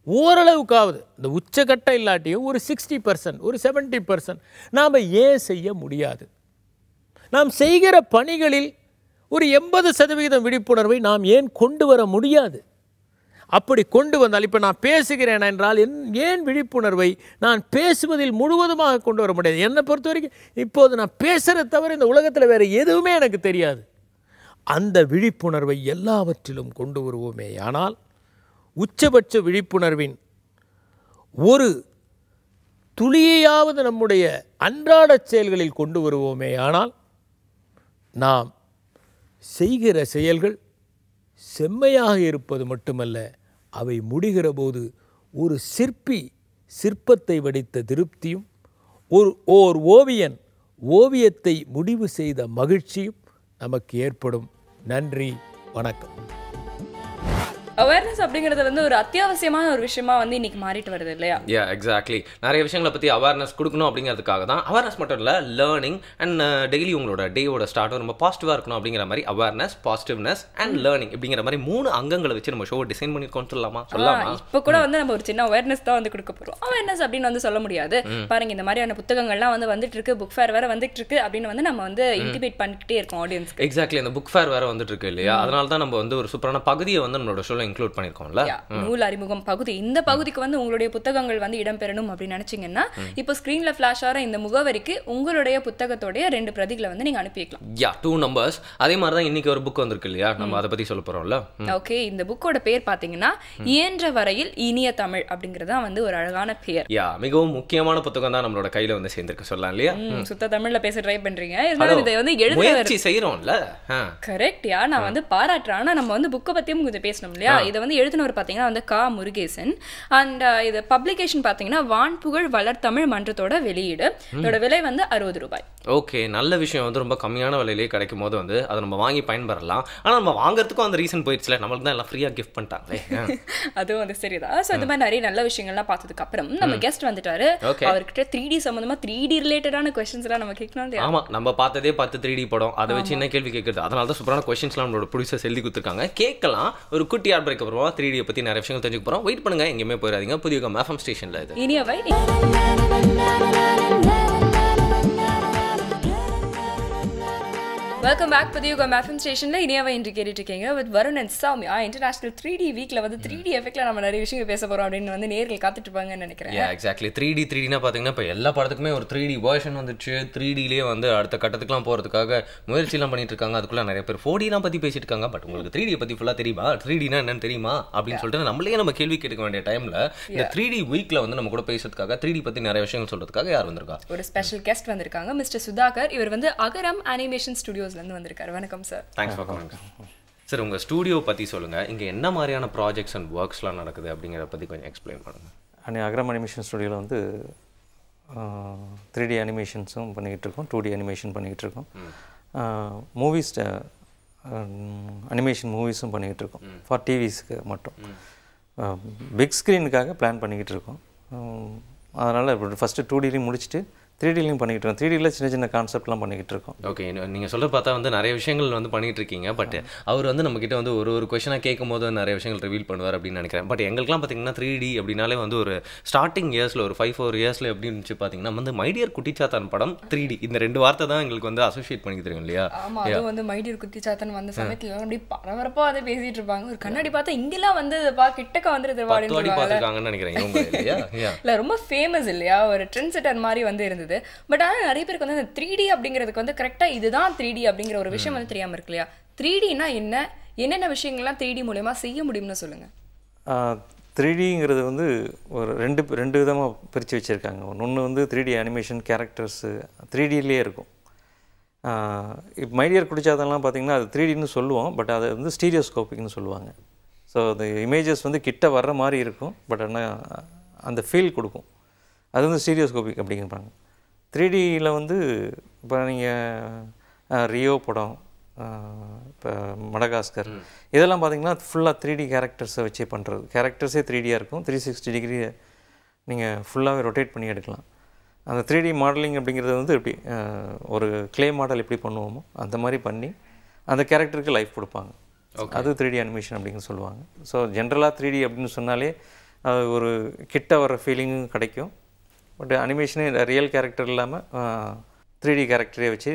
ஓரளவுக்காவது, இந்த உச்சக்கட்டம் இல்லாட்டியும் ஒரு 60%, ஒரு 70% நாம் ஏன் செய்ய முடியாது? நாம் செய்கிற பணிகளில் ஒரு 80% விழிப்புணர்வை நாம் ஏன் கொண்டு வர முடியாது? அப்படி கொண்டு வந்தால், இப்போ நான் பேசுகிறேன் என்றால் ஏன் விழிப்புணர்வை நான் பேசுவதில் முழுவதுமாக கொண்டு வர முடியாது? என்னை பொறுத்த வரைக்கும் இப்போது நான் பேசுகிறத தவிர இந்த உலகத்தில் வேறு எதுவுமே எனக்கு தெரியாது. அந்த விழிப்புணர்வை எல்லாவற்றிலும் கொண்டு வருவோமே ஆனால், உச்சபட்ச விழிப்புணர்வின் ஒரு துளியையாவது நம்முடைய அன்றாட செயல்களில் கொண்டு வருவோமே ஆனால், நாம் செய்கிற செயல்கள் செம்மையாக இருப்பது மட்டுமல்ல, அவை முடிகிற போது ஒரு சிற்பி சிற்பத்தை வடித்த திருப்தியும், ஓர் ஓவியன் ஓவியத்தை முடிவு செய்த மகிழ்ச்சியும் நமக்கு ஏற்படும். நன்றி, வணக்கம். அவேர்னஸ் அப்படிங்கிறது வந்து ஒரு அத்தியாவசியமான ஒரு விஷயமா வந்து இன்னைக்கு மாறிட்டு வருது இல்லையா? எக்ஸாக்ட்லி. நிறைய விஷயங்களை பற்றி அவேர்னஸ் கொடுக்கணும் அப்படிங்கிறதுக்காக தான். அவேர்னஸ் மட்டும் இல்லை, லேர்னிங் அண்ட் டெய்லி உங்களோட டேயோட ஸ்டார்ட்டும் ரொம்ப பாசிட்டிவாக இருக்கணும் அப்படிங்கிற மாதிரி அவேர்னஸ், பாசிட்டிவ்னஸ் அண்ட் லேர்னிங் அப்படிங்கிற மாதிரி 3 அங்கங்களை வச்சு நம்ம ஷோ டிசைன் பண்ணி கொண்டு சொல்லலாமா? இப்போ கூட வந்து நம்ம ஒரு சின்ன அவேர்னஸ் தான் வந்து கொடுக்க போகிறோம். அவேர்னஸ் அப்படின்னு வந்து சொல்ல முடியாது. பாருங்க, இந்த மாதிரியான புத்தகங்கள்லாம் வந்து வந்துட்டு இருக்கு, புக் ஃபேர் வேற வந்துட்டு இருக்கு அப்படின்னு வந்து நம்ம வந்து இன்டிமேட் பண்ணிக்கிட்டே இருக்கோம் ஆடியன்ஸ்க்கு. எக்ஸாக்ட்லி. அந்த புக் ஃபேர் வேற வந்துட்டு இருக்கு இல்லையா? அதனால தான் நம்ம வந்து ஒரு சூப்பரான பகுதியை வந்து நம்மளோட ஷோல இன்க்ளூட் பண்ணிருக்கோம்ல, நூல் அறிமுகம் பகுதி. இந்த பகுதிக்கு வந்து உங்களுடைய புத்தகங்கள் வந்து இடம்பெறணும் அப்படின்னு நினைச்சீங்கன்னா, இப்போ ஸ்கிரீன்ல ஃபிளாஷ் ஆகிற இந்த முகவரிக்கு உங்களுடைய புத்தகத்தோடைய 2 பிரதிகளை வந்து நீங்க அனுப்பி வைக்கலாம். 2 நம்பர்ஸ். அதே மாதிரி தான் இன்னைக்கு ஒரு புக் வந்திருக்கு இல்லையா, நம்ம அதை பத்தி சொல்ல போறோம்ல. ஓகே, இந்த புக்கோட பேர் பாத்தீங்கன்னா இயன்ற வரையில் இனிய தமிழ் அப்படிங்கறதா வந்து ஒரு அழகான பேர். மிகவும் முக்கியமான புத்தகம் தான் நம்மளோட கையில வந்து சேர்ந்திருக்கு சொல்லலாம் இல்லையா? சுத்த தமிழ்ல பேச ட்ரை பண்றீங்க, இருந்தாலும் இதை வந்து எழுத முயற்சி செய்றோம்ல. கரெக்ட் யா, நான் வந்து பாராட்டுறேன். ஆனா நம்ம வந்து புக்கை பத்தியும் கொஞ்சம் பேசணும் இல்லையா? இதை வந்து எழுதினவர் பாத்தீங்கன்னா வந்து கா முருகேசன். அண்ட் இது பப்ளிகேஷன் பாத்தீங்கன்னா வான்புகழ் வளர்த்தமிழ் மன்றத்தோட வெளியீடு. இதோட விலை வந்து 60 ரூபாய். ஓகே, நல்ல விஷயம். வந்து ரொம்ப கம்மியான விலையிலேயே கிடைக்கும் போது வந்து அதை நம்ம வாங்கி பயன்பெறலாம். ஆனா நம்ம வாங்குறதுக்கும் அந்த ரீசன் போயிடுச்சுல, நம்மளுக்கு தான் எல்லாம் ஃப்ரீயா கிஃப்ட் பண்ணிட்டாங்களே. அதுவும் வந்து சரிதான். ஸோ இந்த மாதிரி நிறைய நல்ல விஷயங்கள்லாம் பார்த்ததுக்கு அப்புறம் நம்ம கெஸ்ட் வந்துட்டாரு. அவர்கிட்ட 3D சம்பந்தமா 3D ரிலேட்டடான கொஸ்டின்ஸ் எல்லாம் நம்ம கேட்கணும். ஆமா, நம்ம பார்த்ததே 10 3D படம், அதை வச்சு என்ன கேள்வி கேட்கறது? அதனால தான் சூப்பரான கொஸ்டின்ஸ்லாம் நம்மளோட ப்ரொடியூசர்ஸ் எழுதி கொடுத்துருக்காங்க. கேட்கலாம். ஒரு குட்டி ஆட் பிரேக் அப்புறமா 3D பத்தி நிறைய விஷயங்கள் தெரிஞ்சுக்க போறோம். வெயிட் பண்ணுங்க, எங்கேயுமே போயிடாதீங்க. புதிய FM ஸ்டேஷன்ல இது இனியவை. வெல்கம் பேக் புதியுகம் எஃப்எம் ஸ்டேஷன்ல இனியாவை இன்று கேட்டுட்டு இருக்கீங்க with Varun and Soumya. International 3D வீக்ல வந்து 3D எஃபெக்ட்ல நம்ம நிறைய விஷயங்கள் பேச போறோம் அப்படின்னு வந்து நேர்கள் காத்துட்டு இருப்பாங்கன்னு நினைக்கிறேன். எக்ஸாக்ட்லி 3Dனா பாத்தீங்கன்னா இப்போ எல்லா படத்துக்குமே ஒரு 3D வெர்ஷன் வந்துச்சு. 3Dலேயே வந்து அடுத்த கட்டத்துக்குலாம் போறதுக்காக முயற்சிலாம் பண்ணிட்டு இருக்காங்க. அதுக்குள்ள நிறைய பேர் 4Dலாம் பத்தி பேசிட்டு இருக்காங்க. பட் உங்களுக்கு 3D பத்தி ஃபுல்லா தெரியுமா, 3Dனா என்னன்னு தெரியுமா அப்படின்னு சொல்லிட்டு நம்ம கேள்வி கேட்க வேண்டிய டைம்ல இந்த 3D வீக்ல வந்து நம்ம கூட பேசுறதுக்காக 3D பத்தி நிறைய விஷயங்கள் சொல்றதுக்காக யார் வந்திருக்கா? ஒரு ஸ்பெஷல் கெஸ்ட் வந்திருக்காங்க, மிஸ்டர் சுதாகர். இவர் வந்து அகரம் அனிமேஷன் ஸ்டுடியோஸ்ல இருந்து வந்திருக்காரு. வணக்கம் sir. Thanks for coming. Sir உங்க ஸ்டுடியோ பத்தி சொல்லுங்க. இங்க என்ன மாதிரியான ப்ராஜெக்ட்ஸ் அண்ட் ஒர்க்ஸ்லாம் நடக்குது அப்படிங்கறத பத்தி கொஞ்சம் எக்ஸ்பிளைன் பண்ணுங்க. அகரம் அனிமேஷன் ஸ்டுடியோவில் வந்து 3D அனிமேஷன்ஸும் பண்ணிக்கிட்டு இருக்கோம், 2D அனிமேஷன் பண்ணிக்கிட்டு இருக்கோம், மூவிஸ் அனிமேஷன் மூவிஸும் பண்ணிக்கிட்டு இருக்கோம் ஃபார் டிவிஸ்க்கு மட்டும். பிக் ஸ்க்ரீனுக்காக பிளான் பண்ணிக்கிட்டு இருக்கோம். அதனால் இப்போ ஃபஸ்ட்டு 2Dலையும் முடிச்சுட்டு 3Dலையும் பண்ணிக்கிட்டு இருக்கோம். 3Dல சின்ன சின்ன கான்செப்ட்லாம் பண்ணிக்கிட்டு இருக்கோம். ஓகே, நீங்கள் சொல்ல பார்த்தா வந்து நிறைய விஷயங்கள் வந்து பண்ணிகிட்டு இருக்கீங்க. பட் அவர் வந்து நம்மக்கிட்ட வந்து ஒரு கொஷனாக கேட்கும் போது நிறைய விஷயங்கள் ரிவீல் பண்ணுவார் அப்படின்னு நினைக்கிறேன். பட் எங்களுக்குலாம் பார்த்தீங்கன்னா 3D அப்படின்னாலே வந்து ஒரு ஸ்டார்டிங் இயர்ஸில் ஒரு 5-4 இயர்ஸில் எப்படி இருந்துச்சு பார்த்தீங்கன்னா வந்து மைடியர் குட்டிச்சாத்தான் படம் 3D இந்த 2 வார்த்தை தான் எங்களுக்கு வந்து அசோசியேட் பண்ணி தெரியும் இல்லையா? ஆமாம், அதுவும் வந்து மைடியர் குட்டிச்சாத்தான் வந்த சமயத்தில் அப்படி பரபரப்பாக அதை பேசிட்டு இருப்பாங்க. ஒரு கண்ணாடி பார்த்தா இங்கெல்லாம் வந்து கிட்டக்க வந்துருது பார்த்துருக்காங்கன்னு நினைக்கிறேன். இல்லை, ரொம்ப ஃபேமஸ் இல்லையா, ஒரு ட்ரெண்ட் செட்டர் மாதிரி வந்து இருந்தது. பட் ஆனால் நிறைய பேருக்கு வந்து அந்த 3D அப்படிங்கிறதுக்கு வந்து கரெக்டாக இதுதான் 3D அப்படிங்கிற ஒரு விஷயம் வந்து தெரியாமல் இருக்கு இல்லையா? 3Dனா என்னென்ன விஷயங்கள்லாம் 3D மூலமா செய்ய முடியும்னு சொல்லுங்கள். 3Dங்கிறது வந்து ஒரு ரெண்டு விதமாக பிரித்து வச்சுருக்காங்க. ஒன்று வந்து 3D அனிமேஷன் கேரக்டர்ஸு 3Dலேயே இருக்கும். இப்போ மைடியர் குடிச்சாதெல்லாம் பார்த்திங்கன்னா அது 3Dன்னு சொல்லுவோம், பட் அதை வந்து ஸ்டீரியோஸ்கோப்பிக்னு சொல்லுவாங்க. ஸோ அந்த இமேஜஸ் வந்து கிட்ட வர்ற மாதிரி இருக்கும், பட் ஆனால் அந்த ஃபீல் கொடுக்கும். அது வந்து ஸ்டீரியோஸ்கோப்பிக் அப்படிங்கிறாங்க. 3Dயில் வந்து இப்போ நீங்கள் ரியோ படம், இப்போ மடகாஸ்கர், இதெல்லாம் பார்த்திங்கன்னா ஃபுல்லாக 3D கேரக்டர்ஸை வச்சே பண்ணுறது. கேரக்டர்ஸே 3Dயாக இருக்கும். 360 டிகிரி நீங்கள் ஃபுல்லாகவே ரொட்டேட் பண்ணி எடுக்கலாம். அந்த 3D மாடலிங் அப்படிங்கிறது வந்து எப்படி ஒரு க்ளே மாடல் எப்படி பண்ணுவோமோ அந்த மாதிரி பண்ணி அந்த கேரக்டருக்கு லைஃப் கொடுப்பாங்க. அது 3D அனிமேஷன் அப்படின்னு சொல்லுவாங்க. ஸோ ஜென்ரலாக 3D அப்படின்னு சொன்னாலே அது ஒரு கிட்ட வர ஃபீலிங்கும் கிடைக்கும். பட் அனிமேஷனே ரியல் கேரக்டர் இல்லாமல் 3D கேரக்டரே வச்சு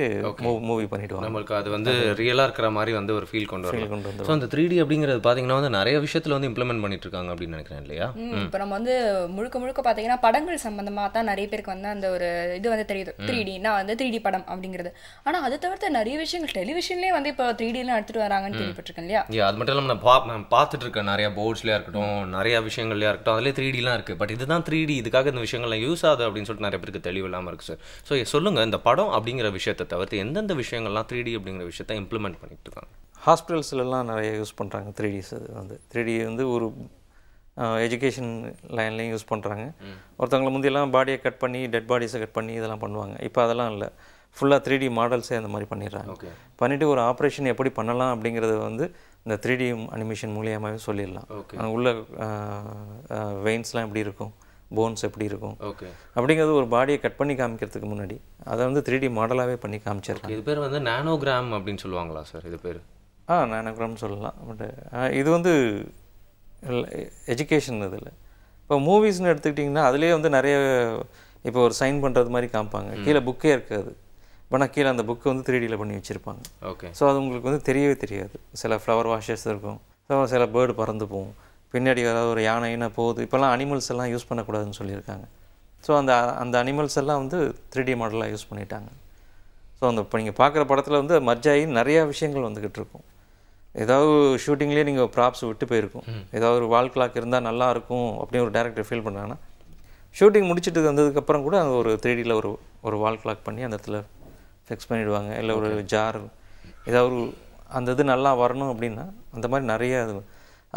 மூவி பண்ணிவிடுவாங்க. நம்மளுக்கு அது வந்து ரியலாக இருக்கிற மாதிரி வந்து ஒரு ஃபீல் கொண்டு வந்து. ஸோ அந்த 3D அப்படிங்கிறது பார்த்தீங்கன்னா வந்து நிறைய விஷயத்தில் வந்து இம்ப்ளிமெண்ட் பண்ணிட்டு இருக்காங்க அப்படின்னு நினைக்கிறேன் இல்லையா? இப்போ நம்ம வந்து முழுக்க பார்த்தீங்கன்னா படங்கள் சம்மந்தமாக தான் நிறைய பேருக்கு வந்து அந்த ஒரு இது வந்து தெரியுது. 3Dனா வந்து 3D படம் அப்படிங்கிறது. ஆனால் அதை தவிர்த்து நிறைய விஷயங்கள் டெலிவிஷன்லேயே வந்து இப்போ 3Dலாம் எடுத்துகிட்டு வராங்கன்னு கேள்விப்பட்டிருக்கேன் இல்லையா? அது மட்டும் இல்லாமல் நான் பார்த்துட்டு இருக்கேன் நிறைய போர்ட்ஸ்லேயே இருக்கட்டும், நிறைய விஷயங்கள்லேயே இருக்கட்டும், அதிலே 3Dலாம் இருக்குது. பட் இதுதான் 3D, இதுக்காக இந்த விஷயங்கள்லாம் யூஸ் ஆகுது அப்படின்னு சொல்லிட்டு நிறைய பேருக்கு தெளிவு இல்லாமல் இருக்குது சார். ஸோ சொல்லுங்கள், இந்த படம் அப்படிங்கிற விஷயத்தை தவிர்த்து எந்தெந்த விஷயங்கள்லாம் 3D அப்படிங்கிற விஷயத்தை இம்ப்ளிமெண்ட் பண்ணிட்டு இருக்காங்க? ஹாஸ்பிட்டல்ஸ்லாம் நிறைய யூஸ் பண்ணுறாங்க 3Ds. அது வந்து 3D வந்து ஒரு எஜுகேஷன் லைன்லேயும் யூஸ் பண்ணுறாங்க. ஒருத்தவங்களை முந்தியெல்லாம் பாடியை கட் பண்ணி டெட் பாடிஸை கட் பண்ணி இதெல்லாம் பண்ணுவாங்க. இப்போ அதெல்லாம் இல்லை, ஃபுல்லாக 3D மாடல்ஸே அந்த மாதிரி பண்ணிடுறாங்க. பண்ணிவிட்டு ஒரு ஆப்ரேஷன் எப்படி பண்ணலாம் அப்படிங்கிறத வந்து இந்த 3D அனிமேஷன் மூலியமாகவே சொல்லிடலாம். உள்ள வெயின்ஸ்லாம் எப்படி இருக்கும், போன்ஸ் எப்படி இருக்கும் அப்படிங்கிறது ஒரு பாடியை கட் பண்ணி காமிக்கிறதுக்கு முன்னாடி அதை வந்து 3D மாடலாகவே பண்ணி காமிச்சிருக்காங்க. இது பேர் வந்து நானோகிராம் அப்படின்னு சொல்லுவாங்களா சார்? இது பேர் நானோகிராம்னு சொல்லலாம். பட் இது வந்து எஜுகேஷன் இதில். இப்போ மூவிஸ்னு எடுத்துக்கிட்டிங்கன்னா அதுலேயே வந்து நிறைய இப்போ ஒரு சைன் பண்ணுறது மாதிரி காமிப்பாங்க. கீழே புக்கே இருக்காது, ஆனால் கீழே அந்த புக்கு வந்து 3Dயில் பண்ணி வச்சுருப்பாங்க. ஸோ அது உங்களுக்கு வந்து தெரியவே தெரியாது. சில ஃப்ளவர் வாஷஸ் இருக்கும், சில பேர்டு பறந்து போகும், பின்னாடி ஏதாவது ஒரு யானைன்னா போகுது. இப்போல்லாம் அனிமல்ஸ் எல்லாம் யூஸ் பண்ணக்கூடாதுன்னு சொல்லியிருக்காங்க. ஸோ அந்த அனிமல்ஸ் எல்லாம் வந்து 3D மாடலாக யூஸ் பண்ணிட்டாங்க. ஸோ அந்த இப்போ நீங்கள் பார்க்குற படத்தில் வந்து மர்ஜாகி நிறையா விஷயங்கள் வந்துக்கிட்டு இருக்கும். ஏதாவது ஷூட்டிங்லேயே நீங்கள் ப்ராப்ஸ் விட்டு போயிருக்கும். ஏதாவது ஒரு வால் கிளாக் இருந்தால் நல்லாயிருக்கும் அப்படின்னு ஒரு டேரக்டர் ஃபீல் பண்ணாங்கன்னா ஷூட்டிங் முடிச்சுட்டு வந்ததுக்கப்புறம் கூட அந்த ஒரு 3Dயில் ஒரு வால் கிளாக் பண்ணி அந்த இடத்துல ஃபிக்ஸ் பண்ணிவிடுவாங்க. இல்லை ஒரு ஜார் ஏதாவது அந்த இது நல்லா வரணும் அப்படின்னா அந்த மாதிரி நிறைய.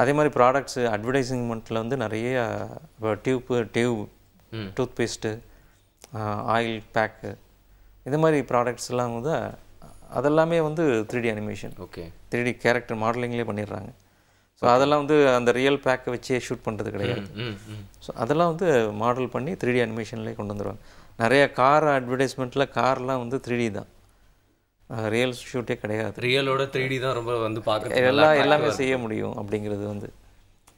அதே மாதிரி ப்ராடக்ட்ஸு அட்வர்டைஸிங்மெண்ட்டில் வந்து நிறைய tube toothpaste, oil pack, இது மாதிரி ப்ராடக்ட்ஸ் எல்லாம் வந்து அதெல்லாமே வந்து 3D அனிமேஷன், 3D கேரக்டர் மாடலிங்லேயே பண்ணிடுறாங்க. ஸோ அதெல்லாம் வந்து அந்த ரியல் பேக்கை வச்சே ஷூட் பண்ணுறது கிடையாது. ஸோ அதெல்லாம் வந்து மாடல் பண்ணி 3D அனிமேஷன்லேயே கொண்டு வந்துடுவாங்க. நிறைய கார் அட்வர்டைஸ்மெண்ட்டில் கார்லாம் வந்து 3D தான், ரியல் ஷூட்டே கிடையாது. ரியலோட 3D தான் ரொம்ப வந்து பார்க்க எல்லாமே செய்ய முடியும் அப்படிங்கிறது வந்து.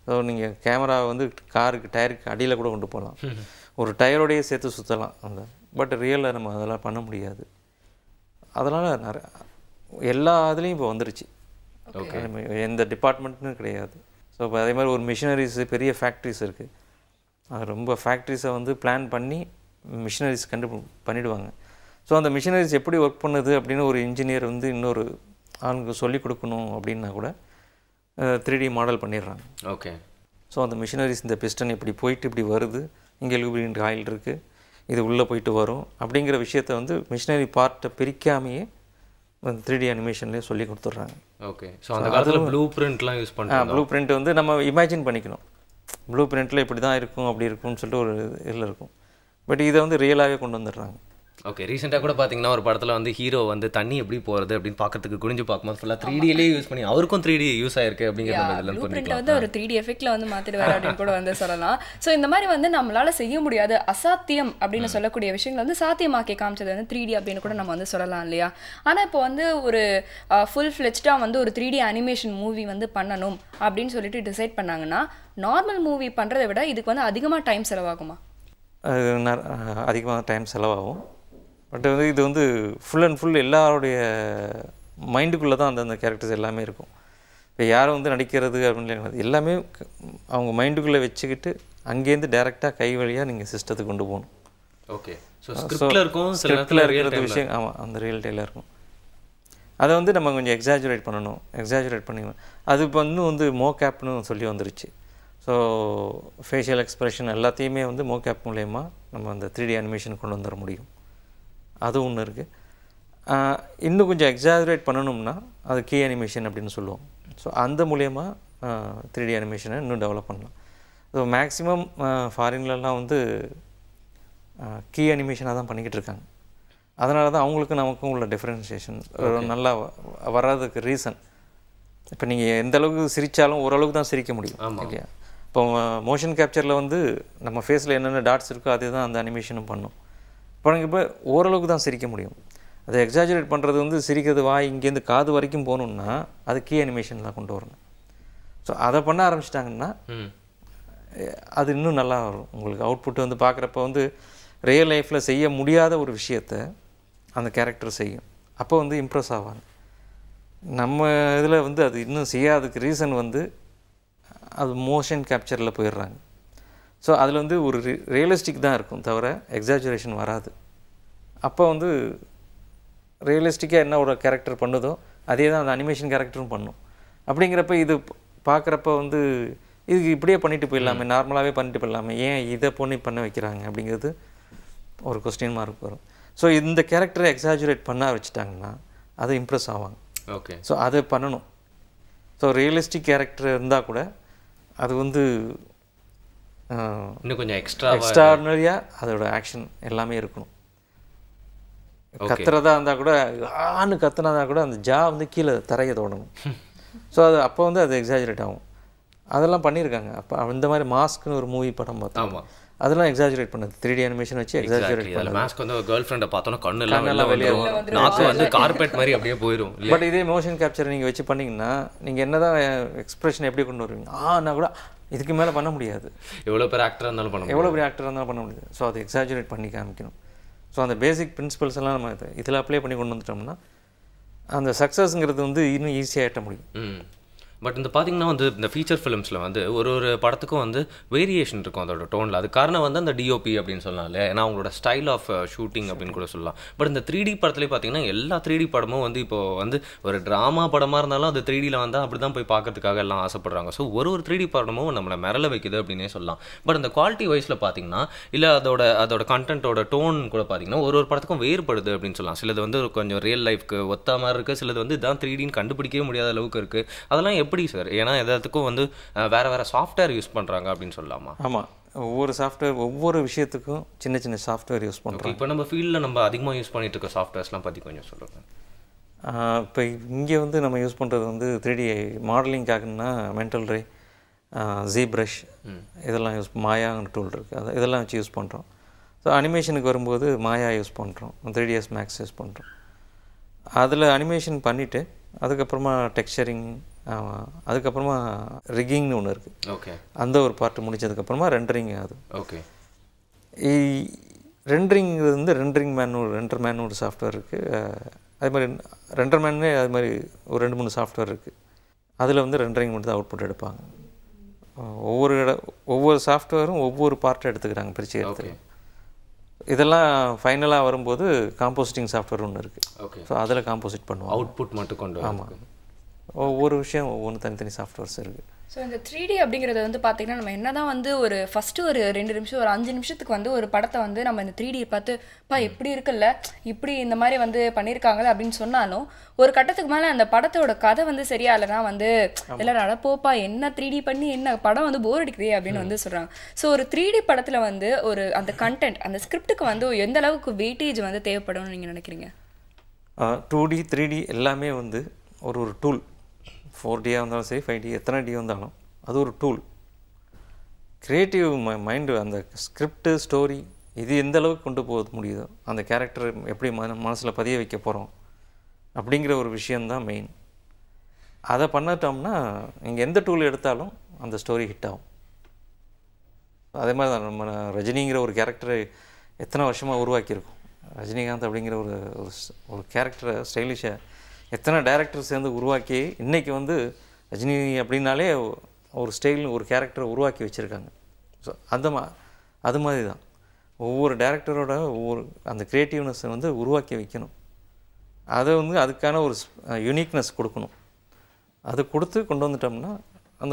ஸோ நீங்கள் கேமரா வந்து காருக்கு டயருக்கு அடியில் கூட கொண்டு போகலாம், ஒரு டயரோடையே சேர்த்து சுற்றலாம் அந்த. பட் ரியலில் நம்ம அதெல்லாம் பண்ண முடியாது. அதனால் எல்லா இதுலேயும் இப்போ வந்துருச்சு. எந்த டிபார்ட்மெண்ட்னு கிடையாது. ஸோ இப்போ அதே மாதிரி ஒரு மிஷினரிஸு பெரிய ஃபேக்ட்ரிஸ் இருக்குது. அது ரொம்ப ஃபேக்ட்ரிஸை வந்து பிளான் பண்ணி மிஷினரிஸ் பண்ணிவிடுவாங்க. ஸோ அந்த மிஷினரிஸ் எப்படி ஒர்க் பண்ணுது அப்படின்னு ஒரு இன்ஜினியர் வந்து இன்னொரு ஆளுக்கு சொல்லிக் கொடுக்கணும் அப்படின்னா கூட 3D மாடல் பண்ணிடுறாங்க. ஓகே. ஸோ அந்த மிஷினரிஸ் இந்த பிஸ்டன் இப்படி போயிட்டு இப்படி வருது, இங்கே லூப்ரிகன்ட் ஆயில் இருக்குது, இது உள்ளே போயிட்டு வரும் அப்படிங்கிற விஷயத்தை வந்து மிஷினரி பார்ட்டை பிரிக்காமையே 3D அனிமேஷன்லேயே சொல்லி கொடுத்துட்றாங்க. ஓகே. ஸோ அந்த காலத்தில் ப்ளூ பிரிண்ட்லாம் யூஸ் பண்ணுறாங்க. ப்ளூ பிரிண்ட் வந்து நம்ம இமேஜின் பண்ணிக்கணும், ப்ளூ பிரிண்ட்டில் இப்படி தான் இருக்கும் அப்படி இருக்கும்னு சொல்லிட்டு ஒரு இதில் இருக்கும். பட் இதை வந்து ரியலாகவே கொண்டு வந்துடுறாங்க. ஓகே. ரீசெண்டாக கூட பார்த்தீங்கன்னா ஒரு படத்தில் வந்து ஹீரோ வந்து தண்ணி எப்படி போகிறது அப்படின்னு பார்க்கறதுக்கு குனிஞ்சு பார்க்கும்போது ஃபுல்லாக 3Dலேயே யூஸ் பண்ணி அவருக்கும் 3D யூஸ் ஆயிருக்கு அப்படிங்கிறது வந்து ஒரு 3D எஃபெக்ட்ல வந்து மாற்றிடுவார் அப்படின்னு கூட வந்து சொல்லலாம். ஸோ இந்த மாதிரி வந்து நம்மளால செய்ய முடியாது அசாத்தியம் அப்படின்னு சொல்லக்கூடிய விஷயங்கள் வந்து சாத்தியமாக்கி காமிச்சது வந்து 3D அப்படின்னு கூட நம்ம வந்து சொல்லலாம் இல்லையா? ஆனால் இப்போ வந்து ஒரு ஃபுல் ஃப்ளெஜ்டாக வந்து ஒரு 3D அனிமேஷன் மூவி வந்து பண்ணணும் அப்படின்னு சொல்லிட்டு டிசைட் பண்ணாங்கன்னா நார்மல் மூவி பண்ணுறதை விட இதுக்கு வந்து அதிகமாக டைம் செலவாகுமா? அதிகமாக டைம் செலவாகும். பட் வந்து இது வந்து ஃபுல் அண்ட் ஃபுல் எல்லாருடைய மைண்டுக்குள்ளே தான் அந்த கேரக்டர்ஸ் எல்லாமே இருக்கும். இப்போ யாரும் வந்து நடிக்கிறது அப்படின்னு எல்லாமே அவங்க மைண்டுக்குள்ளே வச்சுக்கிட்டு அங்கேருந்து டேரெக்டாக கை வழியாக நீங்கள் சிஸ்டத்துக்கு கொண்டு போகணும். ஓகே. ஸோ ஸ்கிரிப்டில் இருக்கிற விஷயம் ஆமாம் அந்த ரியல்டையில் இருக்கும். அதை வந்து நம்ம கொஞ்சம் எக்ஸாஜுரேட் பண்ணிக்கணும். அது இப்போ வந்து மோகேப்னு சொல்லி வந்துருச்சு. ஸோ ஃபேஷியல் எக்ஸ்ப்ரெஷன் எல்லாத்தையுமே வந்து மோகேப் மூலயமா நம்ம அந்த 3D அனிமேஷன் கொண்டு வந்துட முடியும். அது ஒன்று இருக்குது. இன்னும் கொஞ்சம் எக்ஸாஜரேட் பண்ணணும்னா அது கீ அனிமேஷன் அப்படின்னு சொல்லுவோம். ஸோ அந்த மூலயமா 3D அனிமேஷனை இன்னும் டெவலப் பண்ணலாம். ஸோ மேக்ஸிமம் ஃபாரின்லலாம் வந்து கீ அனிமேஷனாக தான் பண்ணிக்கிட்டு இருக்காங்க. அதனால தான் அவங்களுக்கும் நமக்கும் உள்ள டிஃப்ரென்ஷியேஷன் நல்லா வர்றதுக்கு ரீசன். இப்போ நீங்கள் எந்த அளவுக்கு சிரித்தாலும் ஓரளவுக்கு தான் சிரிக்க முடியும் இல்லையா? இப்போ மோஷன் கேப்சரில் வந்து நம்ம ஃபேஸில் என்னென்ன டாட்ஸ் இருக்கோ அதே தான் அந்த அனிமேஷனும் பண்ணும். இப்போ ஓரளவுக்கு தான் சிரிக்க முடியும். அதை எக்ஸாஜரேட் பண்ணுறது வந்து சிரிக்கிறது வாய் இங்கேருந்து காது வரைக்கும் போகணுன்னா அது கீ அனிமேஷன்லாம் கொண்டு வரணும். ஸோ அதை பண்ண ஆரம்பிச்சிட்டாங்கன்னா அது இன்னும் நல்லா வரும். உங்களுக்கு அவுட்புட் வந்து பார்க்குறப்ப வந்து ரியல் லைஃப்பில் செய்ய முடியாத ஒரு விஷயத்தை அந்த கேரக்டர் செய்யும். அப்போ வந்து இம்ப்ரெஸ் ஆவாங்க. நம்ம இதில் வந்து அது இன்னும் செய்யாததுக்கு ரீசன் வந்து அது மோஷன் கேப்சரில் போயிடுறாங்க. ஸோ அதில் வந்து ஒரு ரியலிஸ்டிக் தான் இருக்கும் தவிர எக்ஸாஜுரேஷன் வராது. அப்போ வந்து ரியலிஸ்டிக்காக என்ன ஒரு கேரக்டர் பண்ணுதோ அதே தான் அந்த அனிமேஷன் கேரக்டரும் பண்ணும். அப்படிங்கிறப்ப இது பார்க்குறப்ப வந்து இதுக்கு இப்படியே பண்ணிட்டு போயிடலாமே, நார்மலாகவே பண்ணிட்டு போயிடலாமே, ஏன் இதை பண்ண வைக்கிறாங்க அப்படிங்கிறது ஒரு கொஸ்டின் மார்க் வரும். ஸோ இந்த கேரக்டரை எக்ஸாஜுரேட் பண்ண வச்சுட்டாங்கன்னா அது இம்ப்ரெஸ் ஆவாங்க. ஓகே. ஸோ அதை பண்ணணும். ஸோ ரியலிஸ்டிக் கேரக்டர் இருந்தால் கூட அது வந்து இன்னும் கொஞ்சம் எக்ஸ்ட்ராடினரியாக அதோட ஆக்ஷன் எல்லாமே இருக்கணும். கத்துறதா இருந்தால் கூட ஆன்னு கத்துனதா கூட அந்த ஜா வந்து கீழே தரையை தொடணும். ஸோ அது அப்போ வந்து அது எக்ஸாஜரேட் ஆகும். அதெல்லாம் பண்ணியிருக்காங்க. அப்போ இந்த மாதிரி மாஸ்க்னு ஒரு மூவி படம் பார்த்தோம், அதெல்லாம் எக்ஸாஜரேட் பண்ணது 3D அனிமேஷன் வச்சு எக்ஸாஜரேட் பண்ணது. மாஸ்க் வந்து கேர்ள் ஃப்ரெண்டை பார்த்தோன்னா கண்ணெல்லாம் வெளியே வரும், நாக்கு வந்து கார்பெட் மாதிரி அப்படியே போயிடும். பட் இதே மோஷன் கேப்சர் நீங்கள் வச்சு பண்ணிங்கன்னா நீங்கள் என்ன தான் எக்ஸ்பிரஷன் எப்படி கொண்டு வருவீங்க? நான் கூட இதுக்கு மேலே பண்ண முடியாது. எவ்வளோ பேர் ஆக்டராக இருந்தாலும் பண்ண முடியாது. ஸோ அதை எக்ஸாஜரேட் பண்ணி காமிக்கணும். ஸோ அந்த பேசிக் பிரின்சிபல்ஸ் எல்லாம் நம்ம இதில் அப்ளை பண்ணி கொண்டு வந்துட்டோம்னா அந்த சக்ஸஸ்ங்கிறது வந்து இன்னும் ஈஸியாக எட்ட முடியும். பட் இந்த பார்த்தீங்கன்னா வந்து இந்த ஃபீச்சர் ஃபிலிம்ஸில் வந்து ஒரு படத்துக்கும் வந்து வேரியேஷன் இருக்கும் அதோட டோனில். அது காரணம் வந்து அந்த டிஓபி அப்படின்னு சொல்லலாம் இல்லையா, ஏன்னா அவங்களோட ஸ்டைல் ஆஃப் ஷூட்டிங் அப்படின்னு கூட சொல்லலாம். பட் இந்த 3D படத்துலேயே பார்த்தீங்கன்னா எல்லா 3D படமும் வந்து இப்போ வந்து ஒரு ட்ராமா படமாக இருந்தாலும் அது 3Dயில் வந்தால் அப்படி தான் போய் பார்க்கறதுக்காக எல்லாம் ஆசைப்படுறாங்க. ஸோ ஒரு 3D படமும் நம்மளை மிரள வைக்குது அப்படின்னே சொல்லலாம். பட் அந்த குவாலிட்டி வைஸில் பார்த்தீங்கன்னா இல்லை அதோட கண்டென்ட்டோட டோன் கூட பார்த்தீங்கன்னா ஒரு படத்துக்கும் வேறுபடுது அப்படின்னு சொல்லலாம். சிலது வந்து கொஞ்சம் ரியல் லைஃப்க்கு ஒத்த மாதிரி இருக்குது, சிலது வந்து இதான் 3Dன்னு கண்டுபிடிக்கவே முடியாத அளவுக்கு இருக்குது. அதெல்லாம் எப்படி சார்? ஏன்னா எல்லாத்துக்கும் வந்து வேறு சாஃப்ட்வேர் யூஸ் பண்ணுறாங்க அப்படின்னு சொல்லலாமா? ஆமாம், ஒவ்வொரு சாஃப்ட்வேர் ஒவ்வொரு விஷயத்துக்கும் சின்ன சின்ன சாஃப்ட்வேர் யூஸ் பண்ணுறோம். இப்போ நம்ம ஃபீல்டில் நம்ம அதிகமாக யூஸ் பண்ணிட்டு இருக்க சாஃப்ட்வேர்ஸ்லாம் பற்றி கொஞ்சம் சொல்லுங்கள். இப்போ இங்கே வந்து நம்ம யூஸ் பண்ணுறது வந்து 3D மாடலிங்காகனா மென்டல் ரே, ZBrush இதெல்லாம் மாயாங்கிற டூல் இருக்குது, இதெல்லாம் வச்சு யூஸ் பண்ணுறோம். ஸோ அனிமேஷனுக்கு வரும்போது மாயா யூஸ் பண்ணுறோம், 3ds Max யூஸ் பண்ணுறோம். அதில் அனிமேஷன் பண்ணிவிட்டு அதுக்கப்புறமா டெக்ஸ்சரிங், அதுக்கப்புறமா ரிக்கிங்னு ஒன்று இருக்குது. ஓகே. அந்த ஒரு பார்ட்டு முடிச்சதுக்கப்புறமா ரெண்டரிங் ஆகுது. ஓகே. ரெண்டரிங் வந்து ரெண்டர் மேன் ஒரு சாஃப்ட்வேர் இருக்குது. அது மாதிரி ரெண்டர்மேனே அது மாதிரி ஒரு 2-3 சாஃப்ட்வேர் இருக்குது. அதில் வந்து ரெண்டரிங் மட்டும் தான் அவுட்புட் எடுப்பாங்க. ஒவ்வொரு சாஃப்ட்வேரும் ஒவ்வொரு பார்ட்டை எடுத்துக்கிறாங்க பிரித்து எடுத்து. இதெல்லாம் ஃபைனலாக வரும்போது காம்போசிட்டிங் சாஃப்ட்வேர் ஒன்று இருக்குது. ஸோ அதில் காம்போசிட் பண்ணுவோம், அவுட்புட் மட்டும் கொண்டு. ஆமாம், ஒவ்வொரு விஷயம் ஒவ்வொன்று தனித்தனி சாஃப்ட்வேர்ஸ் இருக்குது. ஸோ இந்த 3D அப்படிங்கிறது வந்து பார்த்திங்கன்னா நம்ம என்ன தான் வந்து ஒரு ஃபஸ்ட்டு ஒரு 2 நிமிஷம் ஒரு 5 நிமிஷத்துக்கு வந்து ஒரு படத்தை வந்து நம்ம இந்த 3D பார்த்து எப்படி இருக்குல்ல, இப்படி இந்த மாதிரி வந்து பண்ணியிருக்காங்களே அப்படின்னு சொன்னாலும் ஒரு கட்டத்துக்கு மேலே அந்த படத்தோட கதை வந்து சரியா இல்லைனா வந்து எல்லாரும் அடப்போப்பா என்ன 3D பண்ணி என்ன படம் வந்து போர் அடிக்குதே அப்படின்னு வந்து சொல்கிறாங்க. ஸோ ஒரு 3D படத்தில் வந்து ஒரு அந்த கண்டென்ட் அந்த ஸ்கிரிப்டுக்கு வந்து எந்த அளவுக்கு வெயிட்டேஜ் வந்து தேவைப்படும்னு நீங்கள் நினைக்கிறீங்க? 2D 3D எல்லாமே வந்து ஒரு டூல். 4Dயாக இருந்தாலும் சரி, 5D எத்தனை D வந்தாலும் அது ஒரு டூல். க்ரியேட்டிவ் மைண்டு அந்த ஸ்கிரிப்டு ஸ்டோரி இது எந்த அளவுக்கு கொண்டு போக முடியுதோ, அந்த கேரக்டர் எப்படி மனசில் பதிய வைக்க போகிறோம் அப்படிங்கிற ஒரு விஷயந்தான் மெயின். அதை பண்ணிட்டோம்னா நீங்கள் எந்த டூல் எடுத்தாலும் அந்த ஸ்டோரி ஹிட் ஆகும். அதே மாதிரி தான் நம்ம ரஜினிங்கிற ஒரு கேரக்டரை எத்தனை வருஷமாக உருவாக்கியிருக்கோம். ரஜினிகாந்த் அப்படிங்கிற ஒரு கேரக்டரை ஸ்டைலிஷாக எத்தனை டைரக்டர் சேர்ந்து உருவாக்கி இன்றைக்கி வந்து ரஜினி அப்படின்னாலே ஒரு ஸ்டைல் ஒரு கேரக்டரை உருவாக்கி வச்சுருக்காங்க. ஸோ அது மாதிரி தான் ஒவ்வொரு டைரக்டரோட ஒவ்வொரு அந்த க்ரியேட்டிவ்னஸை வந்து உருவாக்கி வைக்கணும். அதை வந்து அதுக்கான ஒரு யூனிக்னஸ் கொடுக்கணும். அது கொடுத்து கொண்டு வந்துட்டோம்னா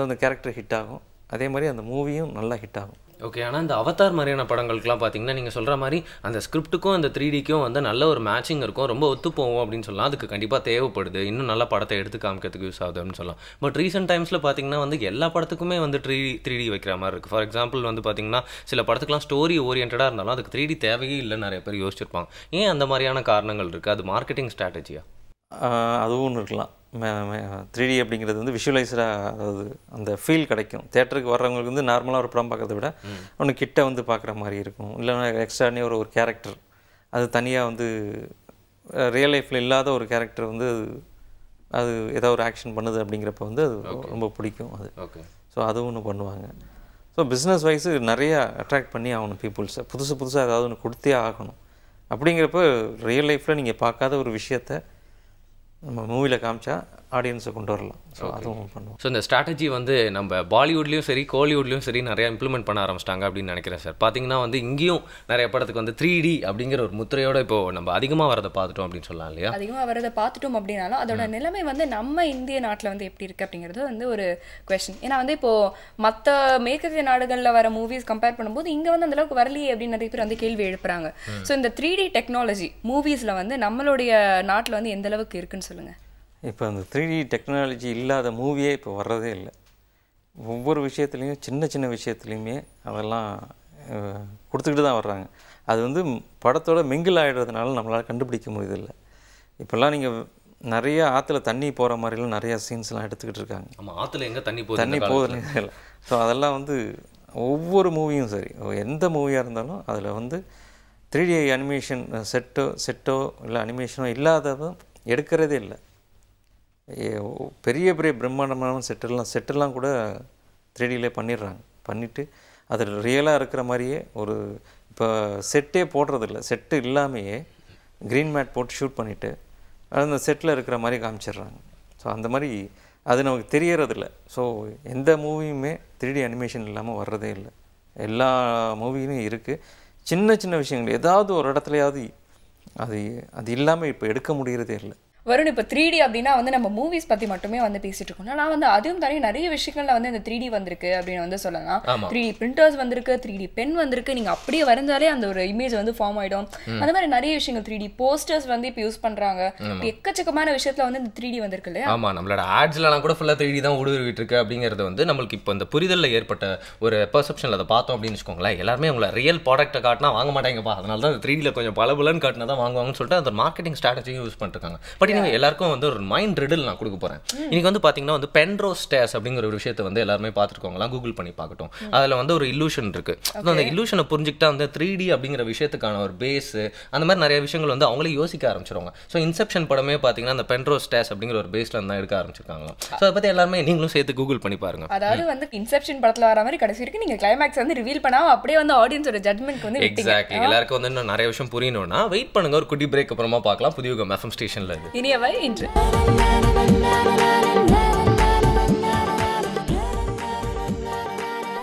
அந்த கேரக்டர் ஹிட் ஆகும். அதே மாதிரி அந்த மூவியும் நல்லா ஹிட் ஆகும். ஓகே. ஆனால் இந்த அவதார் மாதிரியான படங்களுக்குலாம் பார்த்தீங்கன்னா நீங்கள் சொல்கிற மாதிரி அந்த ஸ்கிரிப்ட்டுக்கும் அந்த 3Dக்கும் வந்து நல்ல ஒரு மேட்சிங் இருக்கும், ரொம்ப ஒத்து போவோம் அப்படின்னு சொல்லலாம். அதுக்கு கண்டிப்பாக தேவைப்படுது, இன்னும் நல்ல படத்தை எடுத்து காமிக்கிறதுக்கு யூஸ் ஆகுது அப்படின்னு சொல்லலாம். பட் ரீசெண்ட் டைம்ஸில் பார்த்தீங்கன்னா வந்து எல்லா படத்துக்குமே வந்து 3D வைக்கிற மாதிரி இருக்குது. ஃபார் எக்ஸாம்பிள் வந்து பார்த்தீங்கன்னா சில படத்துக்குலாம் ஸ்டோரி ஓரியன்டாக இருந்தாலும் அதுக்கு 3D தேவையே இல்லைன்னு நிறைய பேர் யோசிச்சிருப்பாங்க. ஏன் அந்த மாதிரியான காரணங்கள் இருக்குது? அது மார்க்கெட்டிங் ஸ்ட்ராட்டஜியா? அதுவும் ஒன்று இருக்கலாம். 3D அப்படிங்கிறது வந்து விஷுவலைஸராக, அதாவது அந்த ஃபீல் கிடைக்கும். தேட்டருக்கு வர்றவங்களுக்கு வந்து நார்மலாக ஒரு படம் பார்க்கறத விட ஒன்று கிட்ட வந்து பார்க்குற மாதிரி இருக்கும். இல்லைன்னா எக்ஸ்ட்ரானே ஒரு கேரக்டர் அது தனியாக வந்து ரியல் லைஃப்பில் இல்லாத ஒரு கேரக்டர் வந்து அது ஏதாவது ஒரு ஆக்ஷன் பண்ணுது அப்படிங்கிறப்ப வந்து அது ரொம்ப பிடிக்கும். அது ஓகே. ஸோ அதுவும் ஒன்று பண்ணுவாங்க. ஸோ பிஸ்னஸ் வைஸு நிறையா அட்ராக்ட் பண்ணி ஆகணும் பீப்புள்ஸை. புதுசாக ஏதாவது ஒன்று கொடுத்தே ஆகணும். அப்படிங்கிறப்ப ரியல் லைஃப்பில் நீங்கள் பார்க்காத ஒரு விஷயத்தை நம்ம மூவியில் காமிச்சா ஆடியன்ஸை கொண்டு வரலாம். ஸோ அதுவும் பண்ணுவோம். ஸோ இந்த ஸ்ட்ராட்டஜி வந்து நம்ம பாலிவுட்லேயும் சரி கோலிவுட்லேயும் சரி நிறையா இம்ப்ளிமெண்ட் பண்ண ஆரம்பிச்சிட்டாங்க அப்படின்னு நினைக்கிறேன் சார். பார்த்தீங்கன்னா வந்து இங்கேயும் நிறைய படத்துக்கு வந்து 3D அப்படிங்கிற ஒரு முத்திரையோட இப்போ நம்ம அதிகமாக வரதை பார்த்துட்டோம் அப்படின்னு சொல்லலாம் இல்லையா? அதிகமாக வரதை பார்த்துட்டோம் அப்படின்னாலும் அதோட நிலைமை வந்து நம்ம இந்திய நாட்டில் வந்து எப்படி இருக்குது அப்படிங்கிறது வந்து ஒரு கொஸ்டின். ஏன்னா வந்து இப்போது மற்ற மேற்கத்திய நாடுகளில் வர மூவிஸ் கம்பேர் பண்ணும்போது இங்கே வந்து அந்தளவுக்கு வரலையே அப்படின்னு நிறைய பேர் வந்து கேள்வி எழுப்புறாங்க. ஸோ இந்த 3D டெக்னாலஜி மூவிஸில் வந்து நம்மளுடைய நாட்டில் வந்து எந்த அளவுக்கு இருக்குன்னு சொல்லுங்கள். இப்போ அந்த 3D டெக்னாலஜி இல்லாத மூவியே இப்போ வர்றதே இல்லை. ஒவ்வொரு விஷயத்துலையும் சின்ன விஷயத்துலையுமே அதெல்லாம் கொடுத்துக்கிட்டு தான் வர்றாங்க. அது வந்து படத்தோட மிங்கிள் ஆகிடுறதுனால நம்மளால் கண்டுபிடிக்க முடியதில்லை. இப்போல்லாம் நீங்கள் நிறைய ஆற்றுல தண்ணி போகிற மாதிரிலாம் நிறையா சீன்ஸ்லாம் எடுத்துக்கிட்டு இருக்காங்க. ஆமாம், ஆற்றுல எங்கே தண்ணி போகுதுன்னு இல்லை. ஸோ அதெல்லாம் வந்து ஒவ்வொரு மூவியும் சரி, எந்த மூவியாக இருந்தாலும் அதில் வந்து 3D அனிமேஷன் செட்டோ இல்லை அனிமேஷனோ இல்லாததும் எடுக்கிறதே இல்லை. பெரிய பிரம்மாண்டமான செட்டெல்லாம் கூட 3Dலே பண்ணிடுறாங்க. பண்ணிவிட்டு அதில் ரியலாக இருக்கிற மாதிரியே ஒரு இப்போ செட்டே போடுறதில்ல, செட்டு இல்லாமையே க்ரீன் மேட் போட்டு ஷூட் பண்ணிவிட்டு அந்த செட்டில் இருக்கிற மாதிரி காமிச்சிடுறாங்க. ஸோ அந்த மாதிரி அது நமக்கு தெரியறதில்ல. ஸோ எந்த மூவியுமே 3D அனிமேஷன் இல்லாமல் வர்றதே இல்லை. எல்லா மூவியும் இருக்குது. சின்ன விஷயங்கள் ஏதாவது ஒரு இடத்துலையாவது அது இல்லாமல் இப்போ எடுக்க முடிகிறதே இல்லை. வருண், இப்போ 3D அப்படின்னா வந்து நம்ம மூவிஸ் பற்றி மட்டுமே வந்து பேசிகிட்டு இருக்கோம். ஆனால் வந்து அதுவும் தானே நிறைய விஷயங்கள்ல வந்து இந்த 3D வந்திருக்கு அப்படின்னு வந்து சொல்லலாம். 3D பிரிண்டர்ஸ் வந்திருக்கு, 3D பென் வந்திருக்கு. நீங்கள் அப்படியே வரைஞ்சாலே அந்த ஒரு இமேஜ் வந்து ஃபார்ம் ஆகிடும். அந்த மாதிரி நிறைய விஷயங்கள் 3D போஸ்டர்ஸ் வந்து இப்போ யூஸ் பண்ணுறாங்க. எக்கச்சக்கமான விஷயத்தில் வந்து இந்த 3D வந்திருக்கு இல்லையா? ஆமாம், நம்மளோட ஆட்ஸ்லாம் கூட ஃபுல்லாக 3D தான் ஊடுருவிட்டு இருக்கு அப்படிங்கிறது வந்து நம்மளுக்கு இப்போ இந்த புரிதலில் ஏற்பட்ட ஒரு பெர்செப்ஷனில் அதை பார்த்தோம் அப்படின்னு வச்சுக்கோங்களேன். எல்லாருமே உங்களை ரியல் ப்ராடக்ட்டை காட்டினா வாங்க மாட்டாங்கப்பா, அதனால தான் 3Dயில் கொஞ்சம் பலபலன்னு காட்டினா தான் வாங்குவாங்கன்னு சொல்லிட்டு அந்த மார்க்கெட்டிங் ஸ்ட்ராட்டஜியும் யூஸ் பண்ணிருக்காங்க. பட் பட் நீங்கள் எல்லாருக்கும் வந்து ஒரு மைண்ட் ரிடில் நான் கொடுக்க போகிறேன். இன்னைக்கு வந்து பார்த்தீங்கன்னா வந்து பென்ரோஸ் ஸ்டேர்ஸ் அப்படிங்கிற ஒரு விஷயத்தை வந்து எல்லாருமே பார்த்துருக்கோங்களாம், கூகுள் பண்ணி பார்க்கட்டும். அதில் வந்து ஒரு இல்லூஷன் இருக்கு. அந்த இல்லூஷனை புரிஞ்சுக்கிட்டா வந்து 3D அப்படிங்கிற விஷயத்துக்கான ஒரு பேஸ் அந்த மாதிரி நிறைய விஷயங்கள் வந்து அவங்களே யோசிக்க ஆரம்பிச்சிருவாங்க. ஸோ இன்செப்ஷன் படமே பார்த்தீங்கன்னா அந்த பென்ரோஸ் ஸ்டேர்ஸ் அப்படிங்கிற ஒரு பேஸ்ல தான் எடுக்க ஆரம்பிச்சிருக்காங்க. ஸோ அதை பற்றி எல்லாருமே நீங்களும் சேர்த்து கூகுள் பண்ணி பாருங்க. அதாவது வந்து இன்செப்ஷன் படத்தில் வர மாதிரி கடைசி வரைக்கும் நீங்கள் கிளைமேக்ஸ் வந்து ரிவீல் பண்ணாம அப்படியே வந்து ஆடியன்ஸோட ஜட்மெண்ட் வந்து எக்ஸாக்ட்லி எல்லாருக்கும் வந்து இன்னும் நிறைய விஷயம் புரியணும்னா வெயிட் பண்ணுங்க, ஒரு குட்டி பிரேக் அப்புறமா பார்க்கலாம். புதியுகம் FM ஸ்டேஷன்ல இது இனியவை இன்று.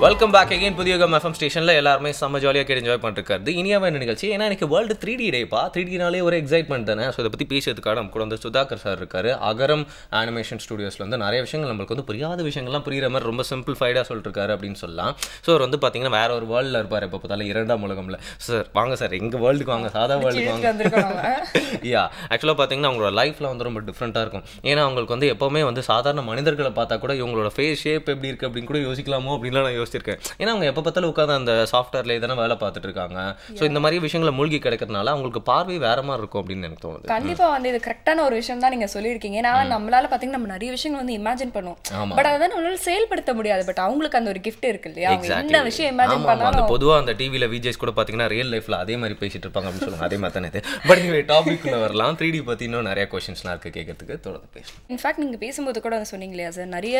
Welcome back again Puthiyugam FM ஸ்டேஷனில் எல்லாருமே செம்ம ஜாலியாக கேட்டு என்ஜாய் பண்ணிருக்காரு இனியாவே நிகழ்ச்சி. ஏன்னா எனக்கு வேர்ல்டு 3D டேப்பா, 3Dனாலே ஒரு எக்ஸைட்மெண்ட் தானே. ஸோ இதை பற்றி பேசுறதுக்காக நம்ம கூட வந்து சுதாகர் சார் இருக்காரு. அகரம் அனிமேஷன் ஸ்டுடியோஸில் வந்து நிறைய விஷயங்கள் நம்மளுக்கு வந்து புரியாத விஷயங்கள்லாம் புரியுற மாதிரி ரொம்ப சிம்பிள்ஃபைடாக சொல்லிட்டு இருக்காரு அப்படின்னு சொல்லலாம். ஸோ அவர் வந்து பார்த்தீங்கன்னா வேற ஒரு வேர்ல்டில் இருப்பார் எப்போ பார்த்தாலும், 2ஆம் உலகம்ல. சார் வாங்க சார், எங்கள் வேர்ல்டுக்கு வாங்க, சாதா வேர்ல்டுக்கு வாங்க. யா ஆக்சுவலாக பார்த்தீங்கன்னா அவங்களோட லைஃப்பில் வந்து ரொம்ப டிஃப்ரெண்ட்டாக இருக்கும். ஏன்னா அவங்களுக்கு வந்து எப்போவுமே வந்து சாதாரண மனிதர்களை பார்த்தா கூட இவங்களோட ஃபேஸ் ஷேப் எப்படி இருக்குது அப்படின்னு கூட யோசிக்கலாமோ அப்படின்லாம் நான் யோசிச்சிருக்கேன். ஏன்னா அவங்க எப்போ பார்த்தாலும் உட்காந்து அந்த சாஃப்ட்வேர்லேயே தானே வேலை பார்த்துட்டு இருக்காங்க. ஸோ இந்த மாதிரி விஷயங்களை மூழ்கி கிடைக்கிறதுனால அவங்களுக்கு பார்வை வேற மாதிரி இருக்கும் அப்படின்னு எனக்கு தோணுது. கண்டிப்பாக வந்து இது கரெக்டான ஒரு விஷயம் தான் நீங்கள் சொல்லியிருக்கீங்க. ஏன்னா நம்மளால பார்த்தீங்கன்னா நம்ம நிறைய விஷயங்கள் வந்து இமேஜின் பண்ணுவோம், பட் அதை நம்மளால செயல்படுத்த முடியாது. பட் அவங்களுக்கு அந்த ஒரு கிஃப்ட் இருக்கு இல்லையா, என்ன விஷயம் இமேஜின் பண்ணாலும். பொதுவாக அந்த டிவியில் விஜேஸ் கூட பார்த்தீங்கன்னா ரியல் லைஃப்ல அதே மாதிரி பேசிட்டு இருப்பாங்க அப்படின்னு சொல்லுவாங்க. அதே மாதிரி தானே இது. பட் இந்த டாபிக்குள்ள வரலாம். 3D பற்றி இன்னும் நிறைய கொஸ்டின்ஸ்லாம் இருக்கு கேட்கறதுக்கு, தொடர்ந்து பேசலாம். இன்ஃபேக்ட் நீங்கள் பேசும்போது கூட வந்து சொன்னீங்க இல்லையா சார், நிறைய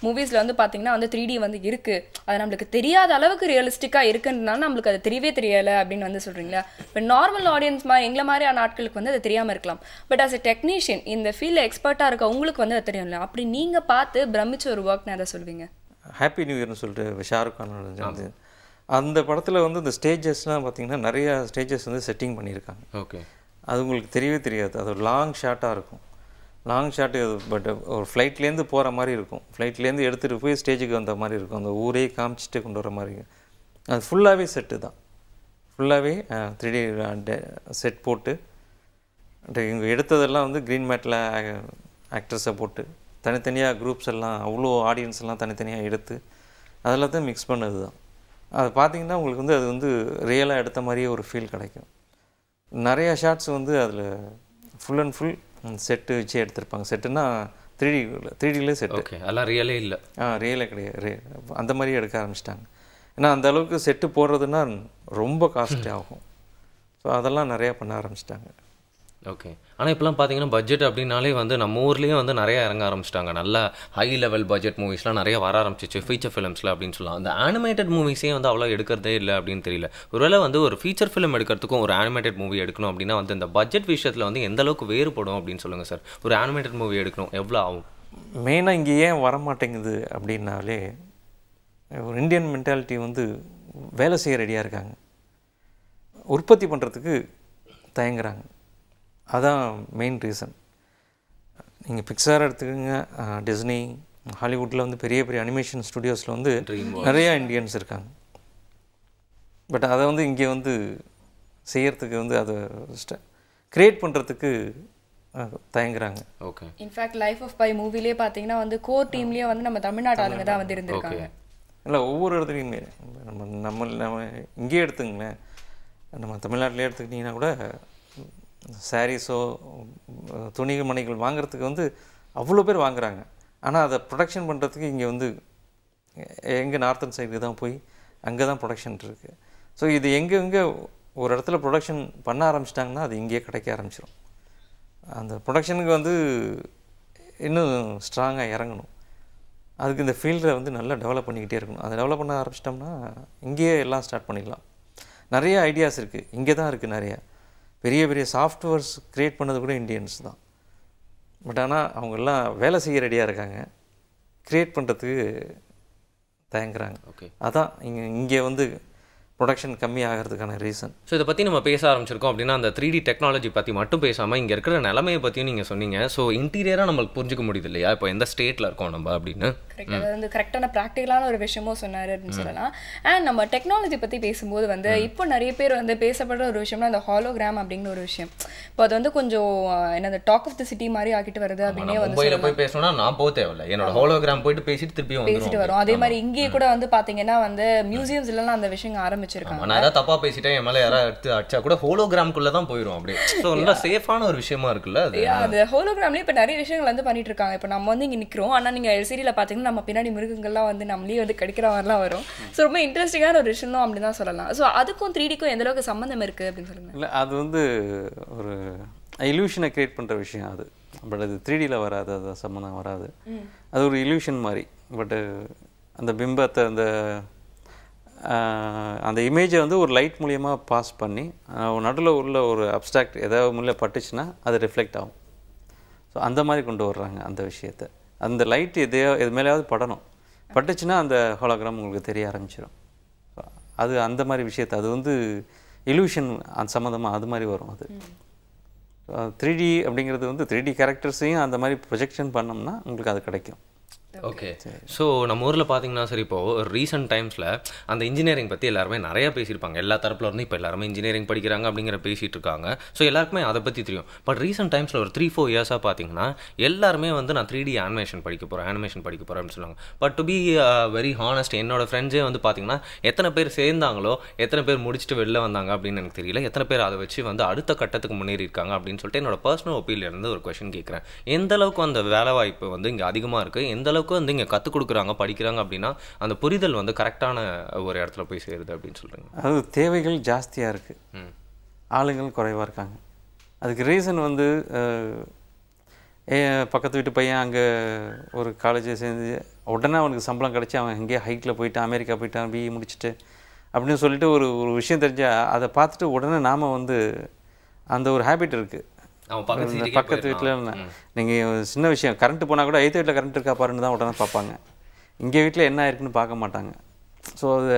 மூவிஸில் வந்து பார்த்தீங்கன்னா வந்து 3D வந்து இருக்கு, அது நம்மளுக்கு தெரியாத அளவுக்கு ரியலிஸ்டிக்காக இருக்குன்றதுனால நம்மளுக்கு அது தெரியவே தெரியலை அப்படின்னு வந்து சொல்கிறீங்களா. இப்போ நார்மல் ஆடியன்ஸ் மாதிரி எங்களை மாதிரியான ஆட்களுக்கு வந்து அது தெரியாமல் இருக்கலாம். பட் ஆஸ் எ டெக்னீஷியன் இந்த ஃபீல்டில் எக்ஸ்பர்ட்டாக இருக்க உங்களுக்கு வந்து அது தெரியும்ல, அப்படி நீங்கள் பார்த்து பிரமிச்ச ஒரு ஒர்க்னு அதை சொல்வீங்க? ஹாப்பி நியூ இயர்னு சொல்லிட்டு ஷாருக் கான் அந்த படத்தில் வந்து இந்த ஸ்டேஜஸ்லாம் பார்த்தீங்கன்னா நிறையா ஸ்டேஜஸ் வந்து செட்டிங் பண்ணியிருக்காங்க. ஓகே, அது உங்களுக்கு தெரியவே தெரியாது. அது ஒரு லாங் ஷாட்டாக இருக்கும். லாங் ஷாட்டு, பட் ஒரு ஃப்ளைட்லேருந்து போகிற மாதிரி இருக்கும். ஃப்ளைட்லேருந்து எடுத்துகிட்டு போய் ஸ்டேஜுக்கு வந்த மாதிரி இருக்கும். அந்த ஊரே காமிச்சிட்டு கொண்டு வர மாதிரி. அது ஃபுல்லாகவே செட்டு தான். ஃபுல்லாகவே 3D செட் போட்டு இங்கே எடுத்ததெல்லாம் வந்து க்ரீன் மேட்டில் ஆக்ட்ரஸை போட்டு தனித்தனியாக குரூப்ஸ் எல்லாம் அவ்வளோ ஆடியன்ஸ் எல்லாம் தனித்தனியாக எடுத்து அதெல்லாத்தையும் மிக்ஸ் பண்ணது தான். அது பார்த்திங்கன்னா உங்களுக்கு வந்து அது வந்து ரியலாக எடுத்த மாதிரியே ஒரு ஃபீல் கிடைக்கும். நிறையா ஷாட்ஸ் வந்து அதில் ஃபுல் அண்ட் ஃபுல் செட்டு வச்சு எடுத்திருப்பாங்க. செட்டுன்னா 3Dலே செட்டு. ஓகே, அதெல்லாம் ரியலே இல்லை. ரியலே கிடையாது. அந்த மாதிரி எடுக்க ஆரம்பிச்சிட்டாங்க. ஏன்னா அந்த அளவுக்கு செட்டு போடுறதுன்னா ரொம்ப காஸ்ட்லி ஆகும். ஸோ அதெல்லாம் நிறையா பண்ண ஆரம்பிச்சிட்டாங்க. ஓகே, ஆனால் இப்போலாம் பார்த்தீங்கன்னா பட்ஜெட் அப்படின்னாலே வந்து நம்ம ஊர்லேயும் வந்து நிறையா இறங்க ஆரம்பிச்சிட்டாங்க. நல்ல ஹை லெவல் பட்ஜெட் மூவிஸ்லாம் நிறைய வர ஆரம்பிச்சிச்சு, ஃபீச்சர் ஃபிலிம்ஸில் அப்படின்னு சொல்லலாம். அந்த அனிமேட்டட் மூவிஸே வந்து அவ்வளோ எடுக்கிறதே இல்லை அப்படின்னு தெரியல. ஒருவேளை வந்து ஒரு ஃபீச்சர் ஃபிலிம் எடுக்கிறதுக்கும் ஒரு அனிமேட்டட் மூவி எடுக்கணும் அப்படின்னா வந்து இந்த பட்ஜெட் விஷயத்தில் வந்து எந்த அளவுக்கு வேறுபடும் அப்படின்னு சொல்லுங்கள் சார். ஒரு அனிமேட்டட் மூவி எடுக்கணும் எவ்வளோ ஆகும்? மெயினாக இங்கே ஏன் வரமாட்டேங்குது அப்படின்னாலே ஒரு இந்தியன் மென்டாலிட்டி வந்து வேலை செய்ய ரெடியாக இருக்காங்க, உற்பத்தி பண்ணுறதுக்கு தயங்குறாங்க. அதான் மெயின் ரீசன். நீங்கள் பிக்சார் எடுத்துக்கோங்க, டிஸ்னி, ஹாலிவுட்டில் வந்து பெரிய பெரிய அனிமேஷன் ஸ்டுடியோஸில் வந்து நிறையா இண்டியன்ஸ் இருக்காங்க. பட் அதை வந்து இங்கே வந்து செய்யறதுக்கு வந்து அதை கிரியேட் பண்ணுறதுக்கு தயங்குறாங்க. Okay, in fact life of Pi மூவிலே பார்த்தீங்கன்னா வந்து கோர் டீம்லேயே வந்து நம்ம தமிழ்நாட்டு ஆளுங்க தான் வந்து இருந்திருக்காங்க. இல்லை, ஒவ்வொரு இடத்துலையுமே நம்ம இங்கேயே எடுத்துங்களேன், நம்ம தமிழ்நாட்டிலே எடுத்துக்கிட்டிங்கன்னா கூட சாரீஸோ துணிகள் மணிகள் வாங்குறதுக்கு வந்து அவ்வளோ பேர் வாங்குறாங்க. ஆனால் அதை ப்ரொடக்ஷன் பண்ணுறதுக்கு இங்கே வந்து எங்கே நார்த்தன் சைடு தான் போய் அங்கே தான் ப்ரொடக்ஷன் இருக்குது. ஸோ இது எங்கே ஒரு இடத்துல ப்ரொடக்ஷன் பண்ண ஆரம்பிச்சிட்டாங்கன்னா அது இங்கேயே கிடைக்க ஆரம்பிச்சிடும். அந்த ப்ரொடக்ஷனுக்கு வந்து இன்னும் ஸ்ட்ராங்காக இறங்கணும். அதுக்கு இந்த ஃபீல்டை வந்து நல்லா டெவலப் பண்ணிக்கிட்டே இருக்கணும். அதை டெவலப் பண்ண ஆரம்பிச்சிட்டோம்னா இங்கேயே எல்லாம் ஸ்டார்ட் பண்ணிடலாம். நிறைய ஐடியாஸ் இருக்குது, இங்கே தான் இருக்குது. நிறையா பெரிய பெரிய சாஃப்ட்வேர்ஸ் க்ரியேட் பண்ணது கூட இண்டியன்ஸ் தான். பட் ஆனால் அவங்கெல்லாம் வேலை செய்ய ரெடியாக இருக்காங்க, க்ரியேட் பண்ணுறதுக்கு தயங்குறாங்க. ஓகே, அதான் இங்கே வந்து ப்ரொடக்ஷன் கம்மி ஆகிறதுக்கான ரீசன். ஸோ இதை பற்றி நம்ம பேச ஆரம்பிச்சிருக்கோம் அப்படின்னா அந்த 3D டெக்னாலஜி பற்றி மட்டும் பேசாமல் இங்கே இருக்கிற நிலைமையை பற்றியும் நீங்கள் சொன்னீங்க. ஸோ இன்டீரியராக நம்மளுக்கு புரிஞ்சுக்க முடியுது இல்லையா இப்போ எந்த ஸ்டேட்டில் இருக்கோம் நம்ம அப்படின்னு? அது வந்து கரெக்டான ப்ராக்டிக்கலான ஒரு விஷயமும் சொன்னார் அப்படின்னு சொல்லலாம். அண்ட் நம்ம டெக்னாலஜி பற்றி பேசும்போது வந்து இப்போ நிறைய பேர் வந்து பேசப்படுற ஒரு விஷயம்னா அந்த ஹாலோகிராம் அப்படிங்கிற ஒரு விஷயம். இப்போ அது வந்து கொஞ்சம் என்ன டாக் ஆஃப் தி சிட்டி மாதிரி ஆக்கிட்டு வருது அப்படின்னே வந்து போய் பேசணும்னா நான் போக தேவையில்லை, என்னோட ஹாலோகிராம் போயிட்டு பேசிட்டு திருப்பி வரும். அதே மாதிரி இங்கேயே கூட வந்து பாத்தீங்கன்னா வந்து மியூசியம்ஸ் எல்லாம் அந்த விஷயம் ஆரம்பிச்சிருக்காங்க. நான் ஏதாவது தப்பா பேசிட்டேன் என் மேல யாராவது எடுத்து அடிச்சா கூட ஹோலோகிராம்குள்ள தான் போயிடும் அப்படியே. ஸோ நல்லா சேஃபான ஒரு விஷயமா இருக்குல்ல அது ஹோலோகிராம்லேயே இப்போ நிறைய விஷயங்கள் வந்து பண்ணிட்டு இருக்காங்க. இப்போ நம்ம வந்து இங்கே நிற்கிறோம், ஆனால் நீங்கள் எல்சிடியில் பார்த்தீங்கன்னா நம்ம பின்னாடி மிருகங்கள்லாம் வந்து நம்மளே வந்து கடிக்கிற மாதிரிலாம் வரும். ஸோ ரொம்ப இன்ட்ரெஸ்டிங்கான ஒரு விஷயம் தான் அப்படின்னு தான் சொல்லலாம். ஸோ அதுக்கும் 3Dக்கும் எந்த அளவுக்கு சம்மந்தம் இருக்குது அப்படின்னு சொல்லுங்க. இல்லை, அது வந்து ஒரு இல்யூஷனை கிரியேட் பண்ணுற விஷயம் அது. பட் அது 3Dயில் வராது, அது சம்மந்தம் வராது. அது ஒரு இல்யூஷன் மாதிரி. பட்டு அந்த பிம்பத்தை அந்த இமேஜை வந்து ஒரு லைட் மூலியமாக பாஸ் பண்ணி நடுவில் உள்ள ஒரு அப்ஸ்ட்ராக்ட் ஏதாவது முன்னே பட்டுச்சுன்னா அது ரிஃப்ளெக்ட் ஆகும். ஸோ அந்த மாதிரி கொண்டு வர்றாங்க அந்த விஷயத்தை. அந்த லைட் எது மேலேயாவது படணும், பட்டுச்சுன்னா அந்த ஹோலோகிராம் உங்களுக்கு தெரிய ஆரம்பிச்சிடும். அது அந்த மாதிரி விஷயத்தை அது வந்து இல்யூஷன் அந்த சம்மந்தமாக அது மாதிரி வரும். அது 3D அப்படிங்கிறது வந்து 3D கேரக்டர்ஸையும் அந்த மாதிரி ப்ரொஜெக்ஷன் பண்ணோம்னா உங்களுக்கு அது கிடைக்கும். ஓகே. ஸோ நம்ம ஊரில் பார்த்தீங்கன்னா சரி, இப்போது ரீசெண்ட் டைம்ஸில் அந்த இன்ஜினியரிங் பற்றி எல்லாருமே நிறையா பேசியிருப்பாங்க. எல்லா தரப்பில் இருந்து இப்போ எல்லாருமே இன்ஜினியரிங் படிக்கிறாங்க அப்படிங்கிற பேசிகிட்டு இருக்காங்க. ஸோ எல்லாருக்குமே அதை பற்றி தெரியும். பட் ரீசெண்ட் டைம்ஸில் ஒரு 3-4 இயர்ஸாக பார்த்தீங்கன்னா எல்லாருமே வந்து நான் 3D அனிமேஷன் படிக்க போகிறேன் அப்படின்னு சொல்லுவாங்க. But to be very honest, என்னோட ஃப்ரெண்ட்ஸே வந்து பார்த்தீங்கன்னா எத்தனை பேர் சேர்ந்தாங்களோ, எத்தனை பேர் முடிச்சுட்டு வெளில வந்தாங்க அப்படின்னு எனக்கு தெரியல. எத்தனை பேர் அதை வச்சு வந்து அடுத்த கட்டத்துக்கு முன்னேறி இருக்காங்க அப்படின்னு சொல்லிட்டு என்னோட பர்சனல் ஒப்பீனியன் இருந்து ஒரு கொஸ்டின் கேட்குறேன். எந்த அளவுக்கு அந்த வேலை வாய்ப்பு வந்து இங்கே அதிகமாக இருக்குது, எந்த அளவுக்கு வந்து இங்கே கற்றுக் கொடுக்குறாங்க படிக்கிறாங்க அப்படின்னா அந்த புரிதல் வந்து கரெக்டான ஒரு இடத்துல போய் சேருது அப்படின்னு சொல்கிறீங்க? அது தேவைகள் ஜாஸ்தியாக இருக்குது, ஆளுங்கள் குறைவாக இருக்காங்க. அதுக்கு ரீசன் வந்து பக்கத்து வீட்டு பையன் அங்கே ஒரு காலேஜை சேர்ந்து உடனே அவனுக்கு சம்பளம் கிடச்சி அவன் எங்கேயே ஹைக்கில் போயிட்டான், அமெரிக்கா போயிட்டான், பிஇ முடிச்சுட்டு அப்படின்னு சொல்லிட்டு ஒரு விஷயம் தெரிஞ்சால் அதை பார்த்துட்டு உடனே நாம் வந்து அந்த ஒரு ஹேபிட் இருக்குது. பக்கத்து வீட்டில் நீங்கள் சின்ன விஷயம் கரண்ட்டு போனால் கூட எய்த்து வீட்டில் கரண்ட் இருக்கா பாருன்னு தான் உடனே பார்ப்பாங்க. இங்கே வீட்டில் என்ன இருக்குன்னு பார்க்க மாட்டாங்க. ஸோ அது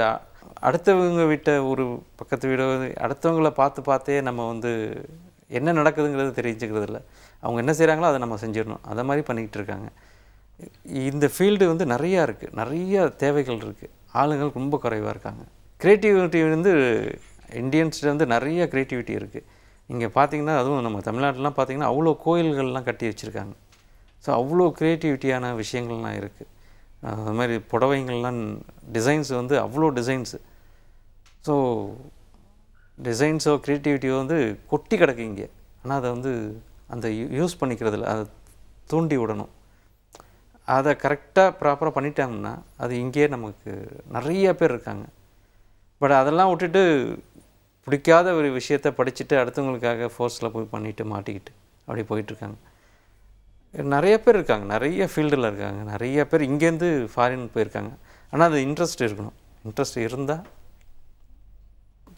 அடுத்தவங்க வீட்டை ஒரு பக்கத்து வீடோ அடுத்தவங்கள பார்த்தே நம்ம வந்து என்ன நடக்குதுங்கிறது தெரிஞ்சுக்கிறது இல்லை. அவங்க என்ன செய்கிறாங்களோ அதை நம்ம செஞ்சிடணும், அதை மாதிரி பண்ணிக்கிட்டு இருக்காங்க. இந்த ஃபீல்டு வந்து நிறையா இருக்குது, நிறைய தேவைகள் இருக்குது, ஆளுங்கள் ரொம்ப குறைவாக இருக்காங்க. க்ரியேட்டிவிட்டி வந்து இந்தியன்ஸ்ட்டு வந்து நிறைய க்ரியேட்டிவிட்டி இருக்குது. இங்கே பார்த்தீங்கன்னா அதுவும் நம்ம தமிழ்நாட்டிலாம் பார்த்தீங்கன்னா அவ்வளோ கோயில்கள்லாம் கட்டி வச்சுருக்காங்க. ஸோ அவ்வளோ க்ரியேட்டிவிட்டியான விஷயங்கள்லாம் இருக்குது. அது மாதிரி புடவைங்கள்லாம் டிசைன்ஸ் வந்து அவ்வளோ டிசைன்ஸு. ஸோ டிசைன்ஸோ க்ரியேட்டிவிட்டியோ வந்து கொட்டி கிடக்கு இங்கே. ஆனால் அதை வந்து அந்த யூஸ் பண்ணிக்கிறதில்ல, அதை தூண்டி விடணும். அதை கரெக்டாக ப்ராப்பராக பண்ணிட்டாங்கன்னா அது இங்கேயே நமக்கு நிறைய பேர் இருக்காங்க. பட் அதெல்லாம் விட்டுட்டு பிடிக்காத ஒரு விஷயத்தை படிச்சுட்டு அடுத்தவங்களுக்காக ஃபோர்ஸில் போய் பண்ணிவிட்டு மாட்டிக்கிட்டு அப்படி போயிட்டுருக்காங்க. நிறைய பேர் இருக்காங்க, நிறைய ஃபீல்டில் இருக்காங்க, நிறைய பேர் இங்கேருந்து ஃபாரின் போயிருக்காங்க. ஆனால் அது இன்ட்ரெஸ்ட் இருக்கணும். இன்ட்ரெஸ்ட் இருந்தால்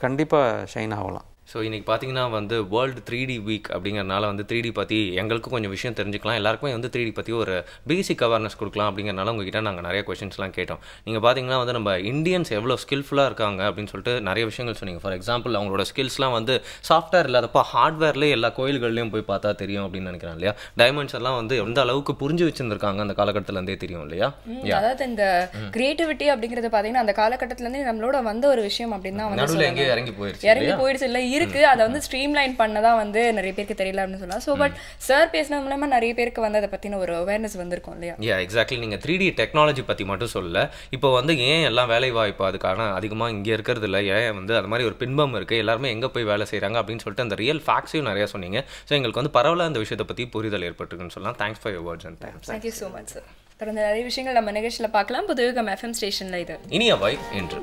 கண்டிப்பாக ஷைன் ஆகலாம். ஸோ இன்றைக்கி பார்த்தீங்கன்னா வந்து வேர்ல்டு 3D வீக் அப்படிங்கிறனால வந்து 3D பற்றி எங்களுக்கும் கொஞ்சம் விஷயம் தெரிஞ்சுக்கலாம், எல்லாருக்குமே வந்து 3D பற்றி ஒரு பேசிக் அவேர்னஸ் கொடுக்கலாம் அப்படிங்கிறனால உங்ககிட்ட நாங்கள் நிறைய கொஸ்டின்ஸ்லாம் கேட்டோம். நீங்கள் பார்த்தீங்கன்னா வந்து நம்ம இந்தியன்ஸ் எவ்வளோ ஸ்கில்ஃபுல்லாக இருக்காங்க அப்படின்னு சொல்லிட்டு நிறைய விஷயங்கள் சொன்னீங்க. ஃபார் எக்ஸாம்பிள் அவங்களோட ஸ்கில்ஸ்லாம் வந்து சாஃப்ட்வேர் இல்லாதப்போ ஹார்ட்வேர்லேயே எல்லா கோயில்கள்லையும் போய் பார்த்தா தெரியும் அப்படின்னு நினைக்கிறேன் இல்லையா? டைமண்ட்ஸ் எல்லாம் வந்து எந்த அளவுக்கு புரிஞ்சு வச்சுருந்துருக்காங்க அந்த காலகட்டத்திலேருந்தே தெரியும் இல்லையா? அதாவது இந்த கிரியேட்டிவிட்டி அப்படிங்கிறது பார்த்தீங்கன்னா அந்த காலகட்டத்திலேருந்து நம்மளோட வந்த ஒரு விஷயம் அப்படின்னு தான் நடுவில் எங்கேயும் இறங்கி போயிடுச்சு இல்லை இருக்கு. அதை வந்து ஸ்ட்ரீம்லைன் பண்ணதான் வந்து நிறைய பேருக்கு தெரியல அப்படின்னு சொல்லலாம். ஸோ பட் சார் பேசினது மூலமா நிறைய பேருக்கு வந்து அதை பற்றின ஒரு அவேர்னஸ் வந்திருக்கும் இல்லையா? எக்ஸாக்ட்லி. நீங்கள் 3D டெக்னாலஜி பற்றி மட்டும் சொல்லல, இப்போ வந்து ஏன் எல்லாம் வேலை வாய்ப்பு அதுக்கான அதிகமாக இங்கே இருக்கிறது இல்லை, ஏன் வந்து அது மாதிரி ஒரு பின்பம் இருக்குது, எல்லாருமே எங்கே போய் வேலை செய்கிறாங்க அப்படின்னு சொல்லிட்டு அந்த ரியல் ஃபேக்ட்ஸையும் நிறையா சொன்னீங்க. ஸோ எங்களுக்கு வந்து பரவாயில்ல அந்த விஷயத்தை பற்றி புரிதல் ஏற்பட்டுருக்குன்னு சொல்லலாம். Thanks for your words and time. Thank you so much sir. தொடர்ந்து நிறைய விஷயங்கள் நம்ம நிகழ்ச்சியில் பார்க்கலாம். புதுயுகம் FM ஸ்டேஷனில் இது இனிய வைப் என்று.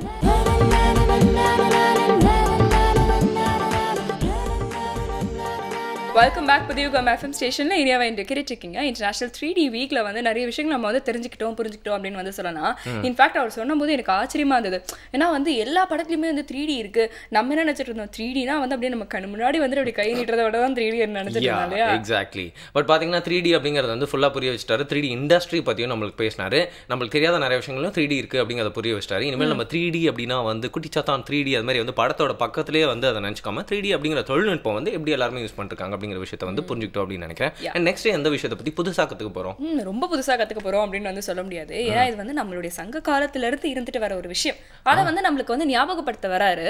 வெல்கம் பேக் புதியுகம் FM ஸ்டேஷனில் இனியாவை இன்று கேட்டுருக்கீங்க. இன்டர்நேஷனல் 3D வீக்கில் வந்து நிறைய விஷயங்கள் நம்ம வந்து புரிஞ்சுக்கிட்டோம் அப்படின்னு வந்து சொல்லலாம். இன்ஃபேக்ட் அவர் சொன்னபோது எனக்கு ஆச்சரியமாக இருந்தது. ஏன்னா வந்து எல்லா படத்துலையுமே வந்து 3D இருக்குது. நம்ம என்ன நினச்சிட்டு இருந்தோம், 3Dனா வந்து அப்படியே நம்ம கண் முன்னாடி வந்து அப்படி கை நீட்டுறதை விட தான் 3D நினச்சிட்டு இருந்தோம் இல்லையா? எக்ஸாக்ட்லி. பட் பார்த்தீங்கன்னா 3D அப்படிங்கிறது வந்து ஃபுல்லாக புரிய வச்சுட்டாரு. 3D இண்டஸ்ட்ரி பற்றியும் நம்மளுக்கு பேசினாரு. நம்மளுக்கு தெரியாத நிறைய விஷயங்களும் 3D இருக்குது அப்படிங்கிறத புரிய வச்சிட்டாரு. இனிமேல் நம்ம 3D அப்படின்னா வந்து குட்டிச்சாத்தான் 3D அது மாதிரி வந்து படத்தோட பக்கத்துலேயே வந்து அதை நினச்சிக்காம 3D அப்படிங்கிற தொழில்நுட்பம் வந்து எப்படி எல்லாருமே யூஸ் பண்ணிருக்காங்க அப்படிங்கிற விஷயத்தை வந்து புரிஞ்சுக்கிட்டோம் அப்படின்னு நினைக்கிறேன். நெக்ஸ்ட் எந்த விஷயத்தை பத்தி புதுசா கத்துக்க போறோம்? ரொம்ப புதுசா கத்துக்க போறோம் அப்படின்னு வந்து சொல்ல முடியாது. ஏன்னா இது வந்து நம்மளுடைய சங்க காலத்துல இருந்து இருந்துட்டு வர ஒரு விஷயம். அதை வந்து நம்மளுக்கு வந்து ஞாபகப்படுத்த வராரு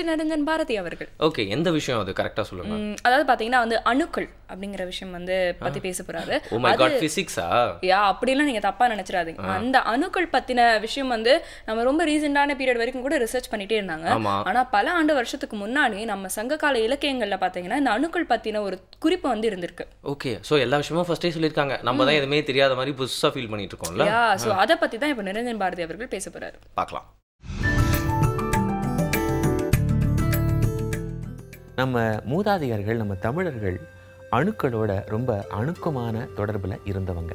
நிரஞ்சன் பாரதி அவர்கள். ஓகே, எந்த விஷயம் அது கரெக்டா சொல்லுங்க. அதாவது பாத்தீங்கன்னா வந்து அணுக்கள் அப்படிங்கிற விஷயம் வந்து பத்தி பேச போறாரு. Oh my God, பிசிக்ஸா? யா, அப்படிலாம் நீங்க தப்பா நினைச்சிடாதீங்க. அந்த அணுக்கள் பத்தின விஷயம் வந்து நம்ம ரொம்ப ரீசெண்டான பீரியட் வரைக்கும் கூட ரிசர்ச் பண்ணிட்டே இருந்தாங்க. ஆனா பல ஆண்டு வருஷத்துக்கு முன்னாடி நம்ம சங்ககால இலக்கியங்கள்ல பாத்தீங்கன்னா இந்த அணுக்கள் பத்தின ஒரு குறிப்பு வந்து இருந்திருக்கு. ஓகே, சோ எல்லா விஷயமும் ஃபர்ஸ்டே சொல்லிருக்காங்க. நம்ம தான் எதுவுமே தெரியாத மாதிரி புதுசா ஃபீல் பண்ணிட்டு இருக்கோம்ல. யா, சோ அத பத்தி தான் இப்ப நிரஞ்சன் பாரதி அவர்கள் பேச போறாரு. பார்க்கலாம். நம்ம மூதாதையர்கள், நம்ம தமிழர்கள் அணுக்களோட ரொம்ப அணுக்கமான தொடர்பில் இருந்தவங்க.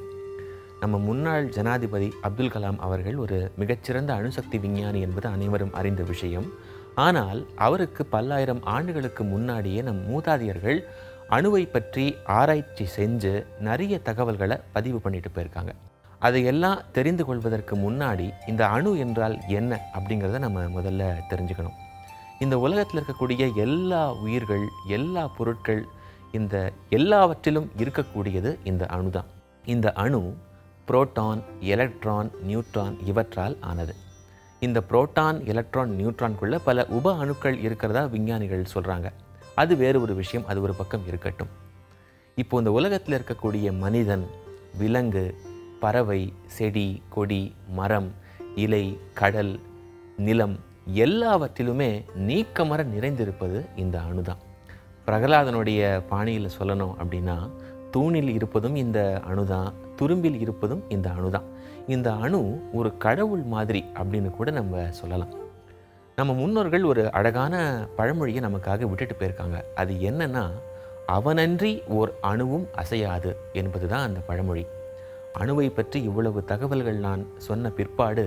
நம்ம முன்னாள் ஜனாதிபதி அப்துல் கலாம் அவர்கள் ஒரு மிகச்சிறந்த அணுசக்தி விஞ்ஞானி என்பது அனைவரும் அறிந்த விஷயம். ஆனால் அவருக்கு பல்லாயிரம் ஆண்டுகளுக்கு முன்னாடியே நம் மூதாதையர்கள் அணுவை பற்றி ஆராய்ச்சி செஞ்சு நிறைய தகவல்களை பதிவு பண்ணிட்டு போயிருக்காங்க. அதையெல்லாம் தெரிந்து கொள்வதற்கு முன்னாடி இந்த அணு என்றால் என்ன அப்படிங்கிறத நம்ம முதல்ல தெரிஞ்சுக்கணும். இந்த உலகத்தில் இருக்கக்கூடிய எல்லா உயிர்கள், எல்லா பொருட்கள், இந்த எல்லாவற்றிலும் இருக்கக்கூடியது இந்த அணு தான். இந்த அணு புரோட்டான், எலக்ட்ரான், நியூட்ரான் இவற்றால் ஆனது. இந்த புரோட்டான், எலக்ட்ரான், நியூட்ரான்குள்ள பல உப அணுக்கள் இருக்கிறதா விஞ்ஞானிகள் சொல்கிறாங்க. அது வேறு ஒரு விஷயம், அது ஒரு பக்கம் இருக்கட்டும். இப்போ இந்த உலகத்தில் இருக்கக்கூடிய மனிதன், விலங்கு, பறவை, செடி, கொடி, மரம், இலை, கடல், நிலம் எல்லாவற்றிலுமே நீக்கமர நிறைந்திருப்பது இந்த அணு தான். பிரகலாதனுடைய பாணியில் சொல்லணும் அப்படின்னா, தூணில் இருப்பதும் இந்த அணு தான், துரும்பில் இருப்பதும் இந்த அணு தான். இந்த அணு ஒரு கடவுள் மாதிரி அப்படின்னு கூட நம்ம சொல்லலாம். நம்ம முன்னோர்கள் ஒரு அழகான பழமொழியை நமக்காக விட்டுட்டு போயிருக்காங்க. அது என்னன்னா, அவனன்றி ஓர் அணுவும் அசையாது என்பது தான் அந்த பழமொழி. அணுவை பற்றி இவ்வளவு தகவல்கள் நான் சொன்ன பிற்பாடு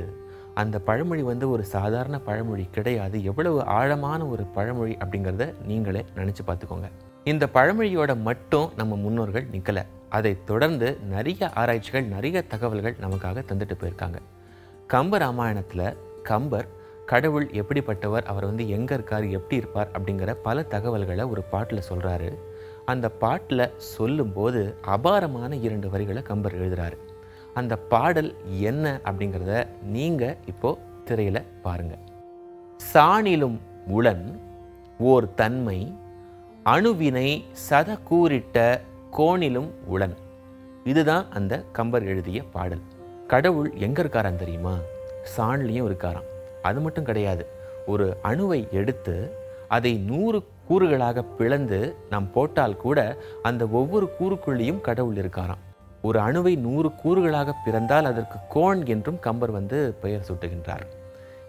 அந்த பழமொழி வந்து ஒரு சாதாரண பழமொழி கிடையாது. எவ்வளவு ஆழமான ஒரு பழமொழி அப்படிங்கிறத நீங்களே நினச்சி பார்த்துக்கோங்க. இந்த பழமொழியோட மட்டும் நம்ம முன்னோர்கள் நிற்கலை. அதை தொடர்ந்து நிறைய ஆராய்ச்சிகள், நிறைய தகவல்கள் நமக்காக தந்துட்டு போயிருக்காங்க. கம்ப ராமாயணத்தில் கம்பர் கடவுள் எப்படிப்பட்டவர், அவர் வந்து எங்கே இருக்கார், எப்படி இருப்பார் அப்படிங்கிற பல தகவல்களை ஒரு பாட்டில் சொல்கிறாரு. அந்த பாட்டில் சொல்லும்போது அபாரமான 2 வரிகளை கம்பர் எழுதுகிறாரு. அந்த பாடல் என்ன அப்படிங்கிறத நீங்கள் இப்போது திரையில் பாருங்கள். சாணிலும் உளன் ஓர் தன்மை அணுவினை சத கூறிட்ட கோணிலும் உளன். இதுதான் அந்த கம்பர் எழுதிய பாடல். கடவுள் எங்கே இருக்காராம் தெரியுமா? சாணிலையும் இருக்காராம். அது மட்டும் கிடையாது, ஒரு அணுவை எடுத்து அதை 100 கூறுகளாக பிளந்து நாம் போட்டால் கூட அந்த ஒவ்வொரு கூறுக்குள்ளேயும் கடவுள் இருக்காராம். ஒரு அணுவை 100 கூறுகளாக பிறந்தால் அதற்கு கோன் என்றும் கம்பர் வந்து பெயர் சூட்டுகின்றார்.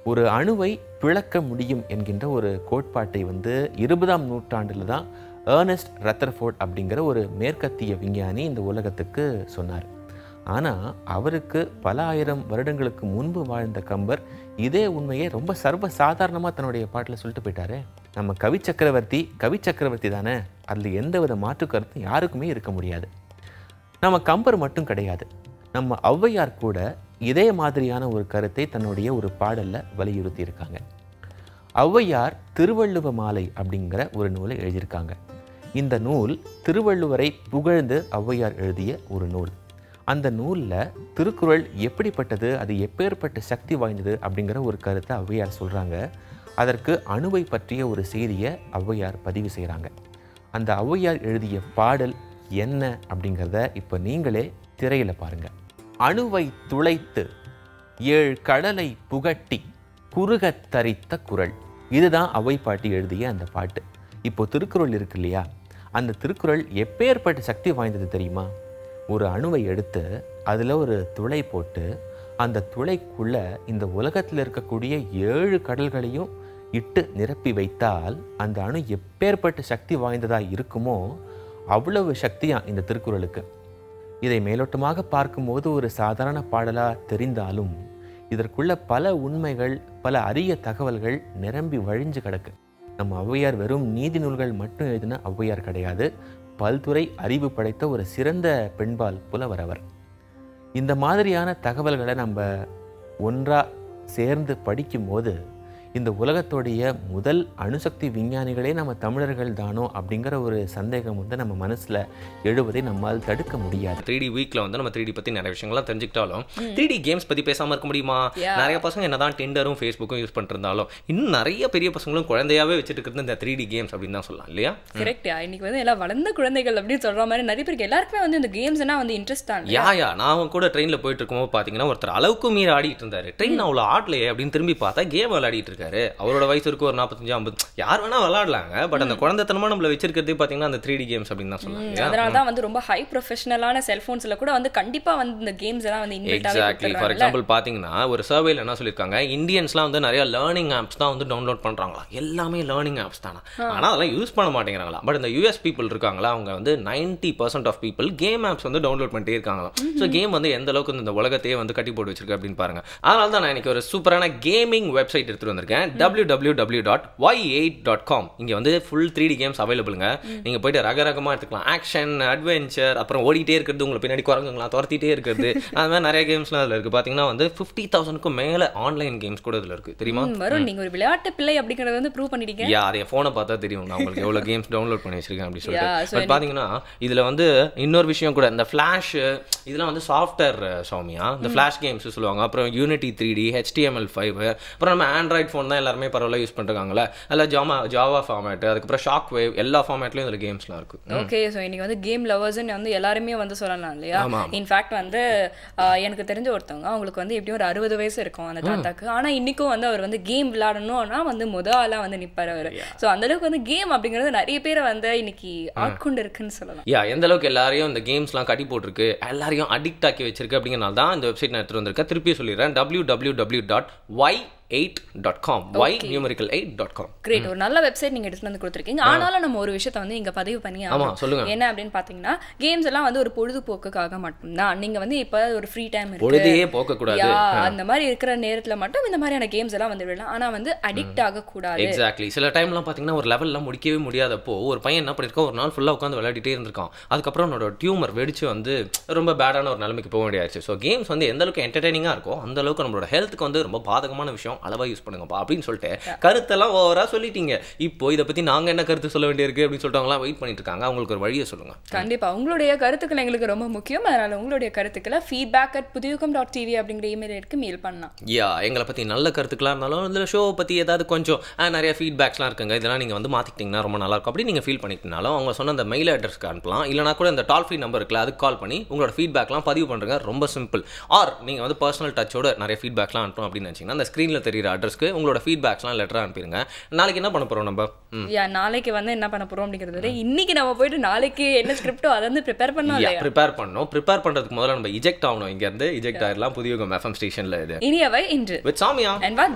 ஒரு அணுவை பிளக்க முடியும் என்கின்ற ஒரு கோட்பாட்டை வந்து 20ஆம் நூற்றாண்டில் தான் ஏர்னஸ்ட் ரதர்ஃபோர்ட் அப்படிங்கிற ஒரு மேற்கத்திய விஞ்ஞானி இந்த உலகத்துக்கு சொன்னார். ஆனால் அவருக்கு பல ஆயிரம் வருடங்களுக்கு முன்பு வாழ்ந்த கம்பர் இதே உண்மையை ரொம்ப சர்வ சாதாரணமாக தன்னுடைய பாட்டில் சொல்லிட்டு போயிட்டாரு. நம்ம கவி சக்கரவர்த்தி தானே, அதில் எந்தவித மாற்று கருத்தும் யாருக்குமே இருக்க முடியாது. நம்ம கம்பர் மட்டும் கிடையாது, நம்ம ஔவையார் கூட இதே மாதிரியான ஒரு கருத்தை தன்னுடைய ஒரு பாடலில் வலியுறுத்தி இருக்காங்க. ஔவையார் திருவள்ளுவ மாலை அப்படிங்கிற ஒரு நூலை எழுதியிருக்காங்க. இந்த நூல் திருவள்ளுவரை புகழ்ந்து ஔவையார் எழுதிய ஒரு நூல். அந்த நூலில் திருக்குறள் எப்படிப்பட்டது, அது எப்பேற்பட்ட சக்தி வாய்ந்தது அப்படிங்கிற ஒரு கருத்தை ஔவையார் சொல்கிறாங்க. அதற்கு அணுவை பற்றிய ஒரு செய்தியை ஔவையார் பதிவு செய்கிறாங்க. அந்த ஔவையார் எழுதிய பாடல் என்ன அப்படிங்கிறத இப்போ நீங்களே திரையில் பாருங்க. அணுவை துளைத்து 7 கடலை புகட்டி குறுகத் தரித்த குறள். இதுதான் ஔவை பாட்டி எழுதிய அந்த பாட்டு. இப்போ திருக்குறள் இருக்கு இல்லையா, அந்த திருக்குறள் எப்பேற்பட்ட சக்தி வாய்ந்தது தெரியுமா? ஒரு அணுவை எடுத்து அதில் ஒரு துளை போட்டு அந்த துளைக்குள்ள இந்த உலகத்தில் இருக்கக்கூடிய 7 கடல்களையும் இட்டு நிரப்பி வைத்தால் அந்த அணு எப்பேற்பட்ட சக்தி வாய்ந்ததாக இருக்குமோ அவ்வளவு சக்தியாக இந்த திருக்குறளுக்கு. இதை மேலோட்டமாக பார்க்கும்போது ஒரு சாதாரண பாடலாக தெரிந்தாலும் இதற்குள்ள பல உண்மைகள், பல அரிய தகவல்கள் நிரம்பி வழிஞ்சு கிடக்கு. நம்ம ஔவையார் வெறும் நீதி நூல்கள் மட்டும் எழுதின ஔவையார் கிடையாது, பல்துறை அறிவு படைத்த ஒரு சிறந்த பெண்பால் புலவர் அவர். இந்த மாதிரியான தகவல்களை நம்ம ஒன்றாக சேர்ந்து படிக்கும்போது இந்த உலகத்தோடைய முதல் அணுசக்தி விஞ்ஞானிகளே நம்ம தமிழர்கள் தானோ அப்படிங்கிற ஒரு சந்தேகம் வந்து நம்ம மனசில் எழுவதை நம்மால் தடுக்க முடியாது. 3D வீக்கில் வந்து நம்ம 3D பற்றி நிறைய விஷயங்கள்லாம் தெரிஞ்சுக்கிட்டாலும் 3D கேம்ஸ் பற்றி பேசாமல் இருக்க முடியுமா? நிறைய பசங்க என்னதான் டிண்டரும் ஃபேஸ்புக்கும் யூஸ் பண்ணிருந்தாலும் இன்னும் நிறைய பெரிய பசங்களும் குழந்தையாவே வச்சுட்டு இருக்கிறது இந்த 3D கேம்ஸ் அப்படின்னு தான் சொல்லலாம் இல்லையா? கரெக்ட். இன்னைக்கு வந்து எல்லாம் வளர்ந்த குழந்தைகள் அப்படின்னு சொல்ற மாதிரி நிறைய பேருக்கு எல்லாருக்குமே வந்து இந்த கேம்ஸ்னா வந்து இன்ட்ரெஸ்ட் தான். யா நான் கூட ட்ரெயினில் போயிட்டு இருக்கும்போது பார்த்தீங்கன்னா ஒருத்தர் அளவுக்கு மீறி ஆடிட்டு இருந்தாரு. ட்ரெயின் அவ்வளோ ஆடலையே அப்படின்னு திரும்பி பார்த்தா கேம் விளையாடிட்டு இருக்காரு. அவரோட வயசு இருக்கு ஒரு 45-50, யார் வேணா விளையாடலாங்க. பட் அந்த குழந்தைத்தனமா நம்மள வச்சிருக்கிறதே பார்த்தீங்கன்னா அந்த 3D கேம்ஸ் அப்படின்னு தான் சொல்லுவாங்க. அதனால தான் வந்து ரொம்ப ஹை ப்ரொஃபஷனலான செல்போன்ஸ்ல கூட வந்து கண்டிப்பா வந்து இந்த கேம்ஸ் எல்லாம் வந்து இன்பில்ட் ஆவே எக்ஸாக்ட்லி. ஃபார் எக்ஸாம்பிள் பார்த்தீங்கன்னா ஒரு சர்வேல என்ன சொல்லியிருக்காங்க, இந்தியன்ஸ்லாம் வந்து நிறைய லேர்னிங் ஆப்ஸ் தான் வந்து டவுன்லோட் பண்றாங்களா. எல்லாமே லேர்னிங் ஆப்ஸ் தானா, ஆனால் அதெல்லாம் யூஸ் பண்ண மாட்டேங்கிறாங்களா. பட் இந்த யூஎஸ் பீப்புள் இருக்காங்களா, அவங்க வந்து 90% ஆஃப் பீப்புள் கேம் ஆப்ஸ் வந்து டவுன்லோட் பண்ணிட்டே இருக்காங்களா. ஸோ கேம் வந்து எந்த அளவுக்கு இந்த உலகத்தையே வந்து கட்டி போட்டு வச்சிருக்கு அப்படின்னு பாருங்க. அதனால தான் நான் இன்னைக்கு ஒரு சூப்பரான கேமிங் வெப்சைட் எடுத்துட்டு வந்திருக்கேன். www.y8.com. இங்க வந்து ஃபுல் 3D கேம்ஸ் அவைலபிளுங்க. நீங்க போயிட்டு ரகரகமா எடுத்துக்கலாம். ஆக்ஷன், அட்வென்ச்சர், அப்புறம் ஓடிட்டே இருக்கிறது, உங்களுக்கு பின்னாடி குரங்குங்களா துரத்திட்டே இருக்கிறது, அந்த மாதிரி நிறைய கேம்ஸ்லாம் அதில் இருக்கு. பார்த்தீங்கன்னா வந்து 50,000க்கும் மேல ஆன்லைன் கேம்ஸ் கூட இதில் இருக்கு. தெரியுமா? வரும். நீங்க ஒரு விளையாட்டு பிள்ளை அப்படிங்கறத வந்து ப்ரூவ் பண்ணிட்டீங்க. அதை ஃபோனை பார்த்தா தெரியும் நான் உங்களுக்கு எவ்வளவு கேம்ஸ் டவுன்லோட் பண்ணி வச்சிருக்கேன் அப்படின்னு சொல்லிட்டு. பட் பாத்தீங்கன்னா இதுல வந்து இன்னொரு விஷயம் கூட, இந்த ஃபிளாஷ் இதெல்லாம் வந்து சாஃப்ட்வேர் சௌமியா, இந்த ஃபிளாஷ் கேம்ஸ் சொல்லுவாங்க. அப்புறம் யூனிட்டி 3D, HTML5, அப்புறம் நம்ம ஆண்ட்ராய்ட் ஃபோன் தான் எல்லாருமே பரவாயில்ல யூஸ் பண்றாங்கல்ல, அதில் ஜாவா ஃபார்மேட், அதுக்கப்புறம் ஷாக் வேவ், எல்லா ஃபார்மேட்லயும் இதுல கேம்ஸ்லாம் இருக்கு. ஓகே. ஸோ இன்னைக்கு வந்து கேம் லவர்ஸ்ன்னு வந்து எல்லாருமே வந்து சொல்லலாம் இல்லையா? இன்ஃபேக்ட் வந்து எனக்கு தெரிஞ்ச ஒருத்தவங்க, அவங்களுக்கு வந்து எப்படியும் ஒரு 60 வயசு இருக்கும் அந்த தாத்தாக்கு. ஆனா இன்னைக்கும் வந்து அவர் வந்து கேம் விளையாடணும்னா வந்து ஆளா வந்து நிப்பாரு அவரு. ஸோ அந்த அளவுக்கு வந்து கேம் அப்படிங்கிறது நிறைய பேரை வந்து இன்னைக்கு ஆட்கொண்டு இருக்குன்னு சொல்லலாம். எந்த அளவுக்கு எல்லாரையும் இந்த கேம்ஸ்லாம் கட்டி போட்டிருக்கு, எல்லாரையும் அடிக்ட் ஆக்கி வச்சிருக்கு அப்படிங்கிறனால தான் இந்த வெப்சைட் நான் எடுத்துட்டு வந்திருக்கேன். திருப்பி சொல்லிடுறேன், www.y8.com. y numerical 8.com. Great. ஒரு நல்ல வெப்சைட் நீங்க எடுத்துட்டு வந்து கொடுத்துருக்கீங்க. ஆனாலும் நம்ம ஒரு விஷயத்தை வந்து இங்க பதிவு பண்ணி சொல்லுங்க. என்ன அப்படின்னு பாத்தீங்கன்னா, கேம்ஸ் எல்லாம் வந்து ஒரு பொழுதுபோக்குக்காக மட்டும்தான். நீங்க வந்து இப்ப ஒரு ஃப்ரீ டைம் இருக்கு, பொழுதையே போக்க கூடாது, அந்த மாதிரி இருக்கிற நேரத்துல மட்டும் இந்த மாதிரியான கேம்ஸ் எல்லாம் வந்து விடலாம். ஆனா வந்து அடிக்ட் ஆக கூடாது. எக்ஸாக்ட்லி. சில டைம்லாம் பாத்தீங்கன்னா ஒரு லெவல்லாம் முடிக்கவே முடியாதப்போ ஒரு பையன் என்ன பண்ணிருக்கான், ஒரு நாள் ஃபுல்லா உட்காந்து விளையாடிட்டே இருந்திருக்கான். அதுக்கப்புறம் அவனோட டியூமர் வெடிச்சு வந்து ரொம்ப பேடான ஒரு நிலைமைக்கு போக வேண்டியாச்சு. ஸோ கேம்ஸ் வந்து எந்த அளவுக்கு என்டர்டெய்னிங்கா இருக்கோ அந்த அளவுக்கு நம்மளோட ஹெல்த்துக்கு வந்து ரொம்ப பாதகமான விஷயம். அளவா யூஸ் பண்ணுங்கப்பா அப்படின்னு சொல்லிட்டு கருத்தெல்லாம் ஓவரா சொல்லிட்டீங்க. இப்போ இதை பத்தி நாங்க என்ன கருத்து சொல்ல வேண்டியிருக்கு அப்படின்னு சொல்லிட்டு அவங்களாம் வெயிட் பண்ணிட்டு இருக்காங்க. அவங்களுக்கு ஒரு வழியை சொல்லுங்க. கண்டிப்பா உங்களுடைய கருத்துக்கள் எங்களுக்கு ரொம்ப முக்கியம். அதனால உங்களுடைய கருத்துக்களை feedback@pudiyugam.tv அப்படிங்கிற இமெயிலுக்கு மெயில் பண்ணலாம். எங்களை பத்தி நல்ல கருத்துக்களா இருந்தாலும் இந்த ஷோ பத்தி ஏதாவது கொஞ்சம் நிறைய ஃபீட்பேக்ஸ்லாம் இருக்குங்க, இதெல்லாம் நீங்க வந்து மாத்திக்கிட்டீங்கன்னா ரொம்ப நல்லா இருக்கும் அப்படி நீங்க ஃபீல் பண்ணிக்கிட்டனாலும் அவங்க சொன்ன அந்த மெயில் அட்ரஸ்க்கு அனுப்பலாம். இல்லைனா கூட இந்த டால் ஃப்ரீ நம்பர் இருக்குல்ல, அதுக்கு கால் பண்ணி உங்களோட ஃபீட்பேக்லாம் பதிவு பண்ணுறங்க. ரொம்ப சிம்பிள். ஆர் நீங்கள் வந்து பர்சனல் டச்சோட நிறைய ஃபீட்பேக்லாம் அனுப்பணும் அப்படின்னு நினச்சிங்கன்னா அந்த ஸ்க்ரீனில் தெரியுற அட்ரஸ்க்கு உங்களோட ஃபீட்பேக்ஸ்லாம் லெட்டராக அனுப்பிடுங்க. நாளைக்கு என்ன பண்ண போகிறோம் நம்ம? நாளைக்கு வந்து என்ன பண்ண போகிறோம் அப்படிங்கிறது இன்னைக்கு நம்ம போயிட்டு நாளைக்கு என்ன ஸ்கிரிப்டோ அதை வந்து ப்ரிப்பேர் பண்ணணும். ப்ரிப்பேர் பண்ணுறதுக்கு முதல்ல நம்ம இஜெக்ட் ஆகணும். இங்கேருந்து இஜெக்ட் ஆகிடலாம். புதிய FM ஸ்டேஷனில் இது இனியவை இன்று வித் சாமியா and one.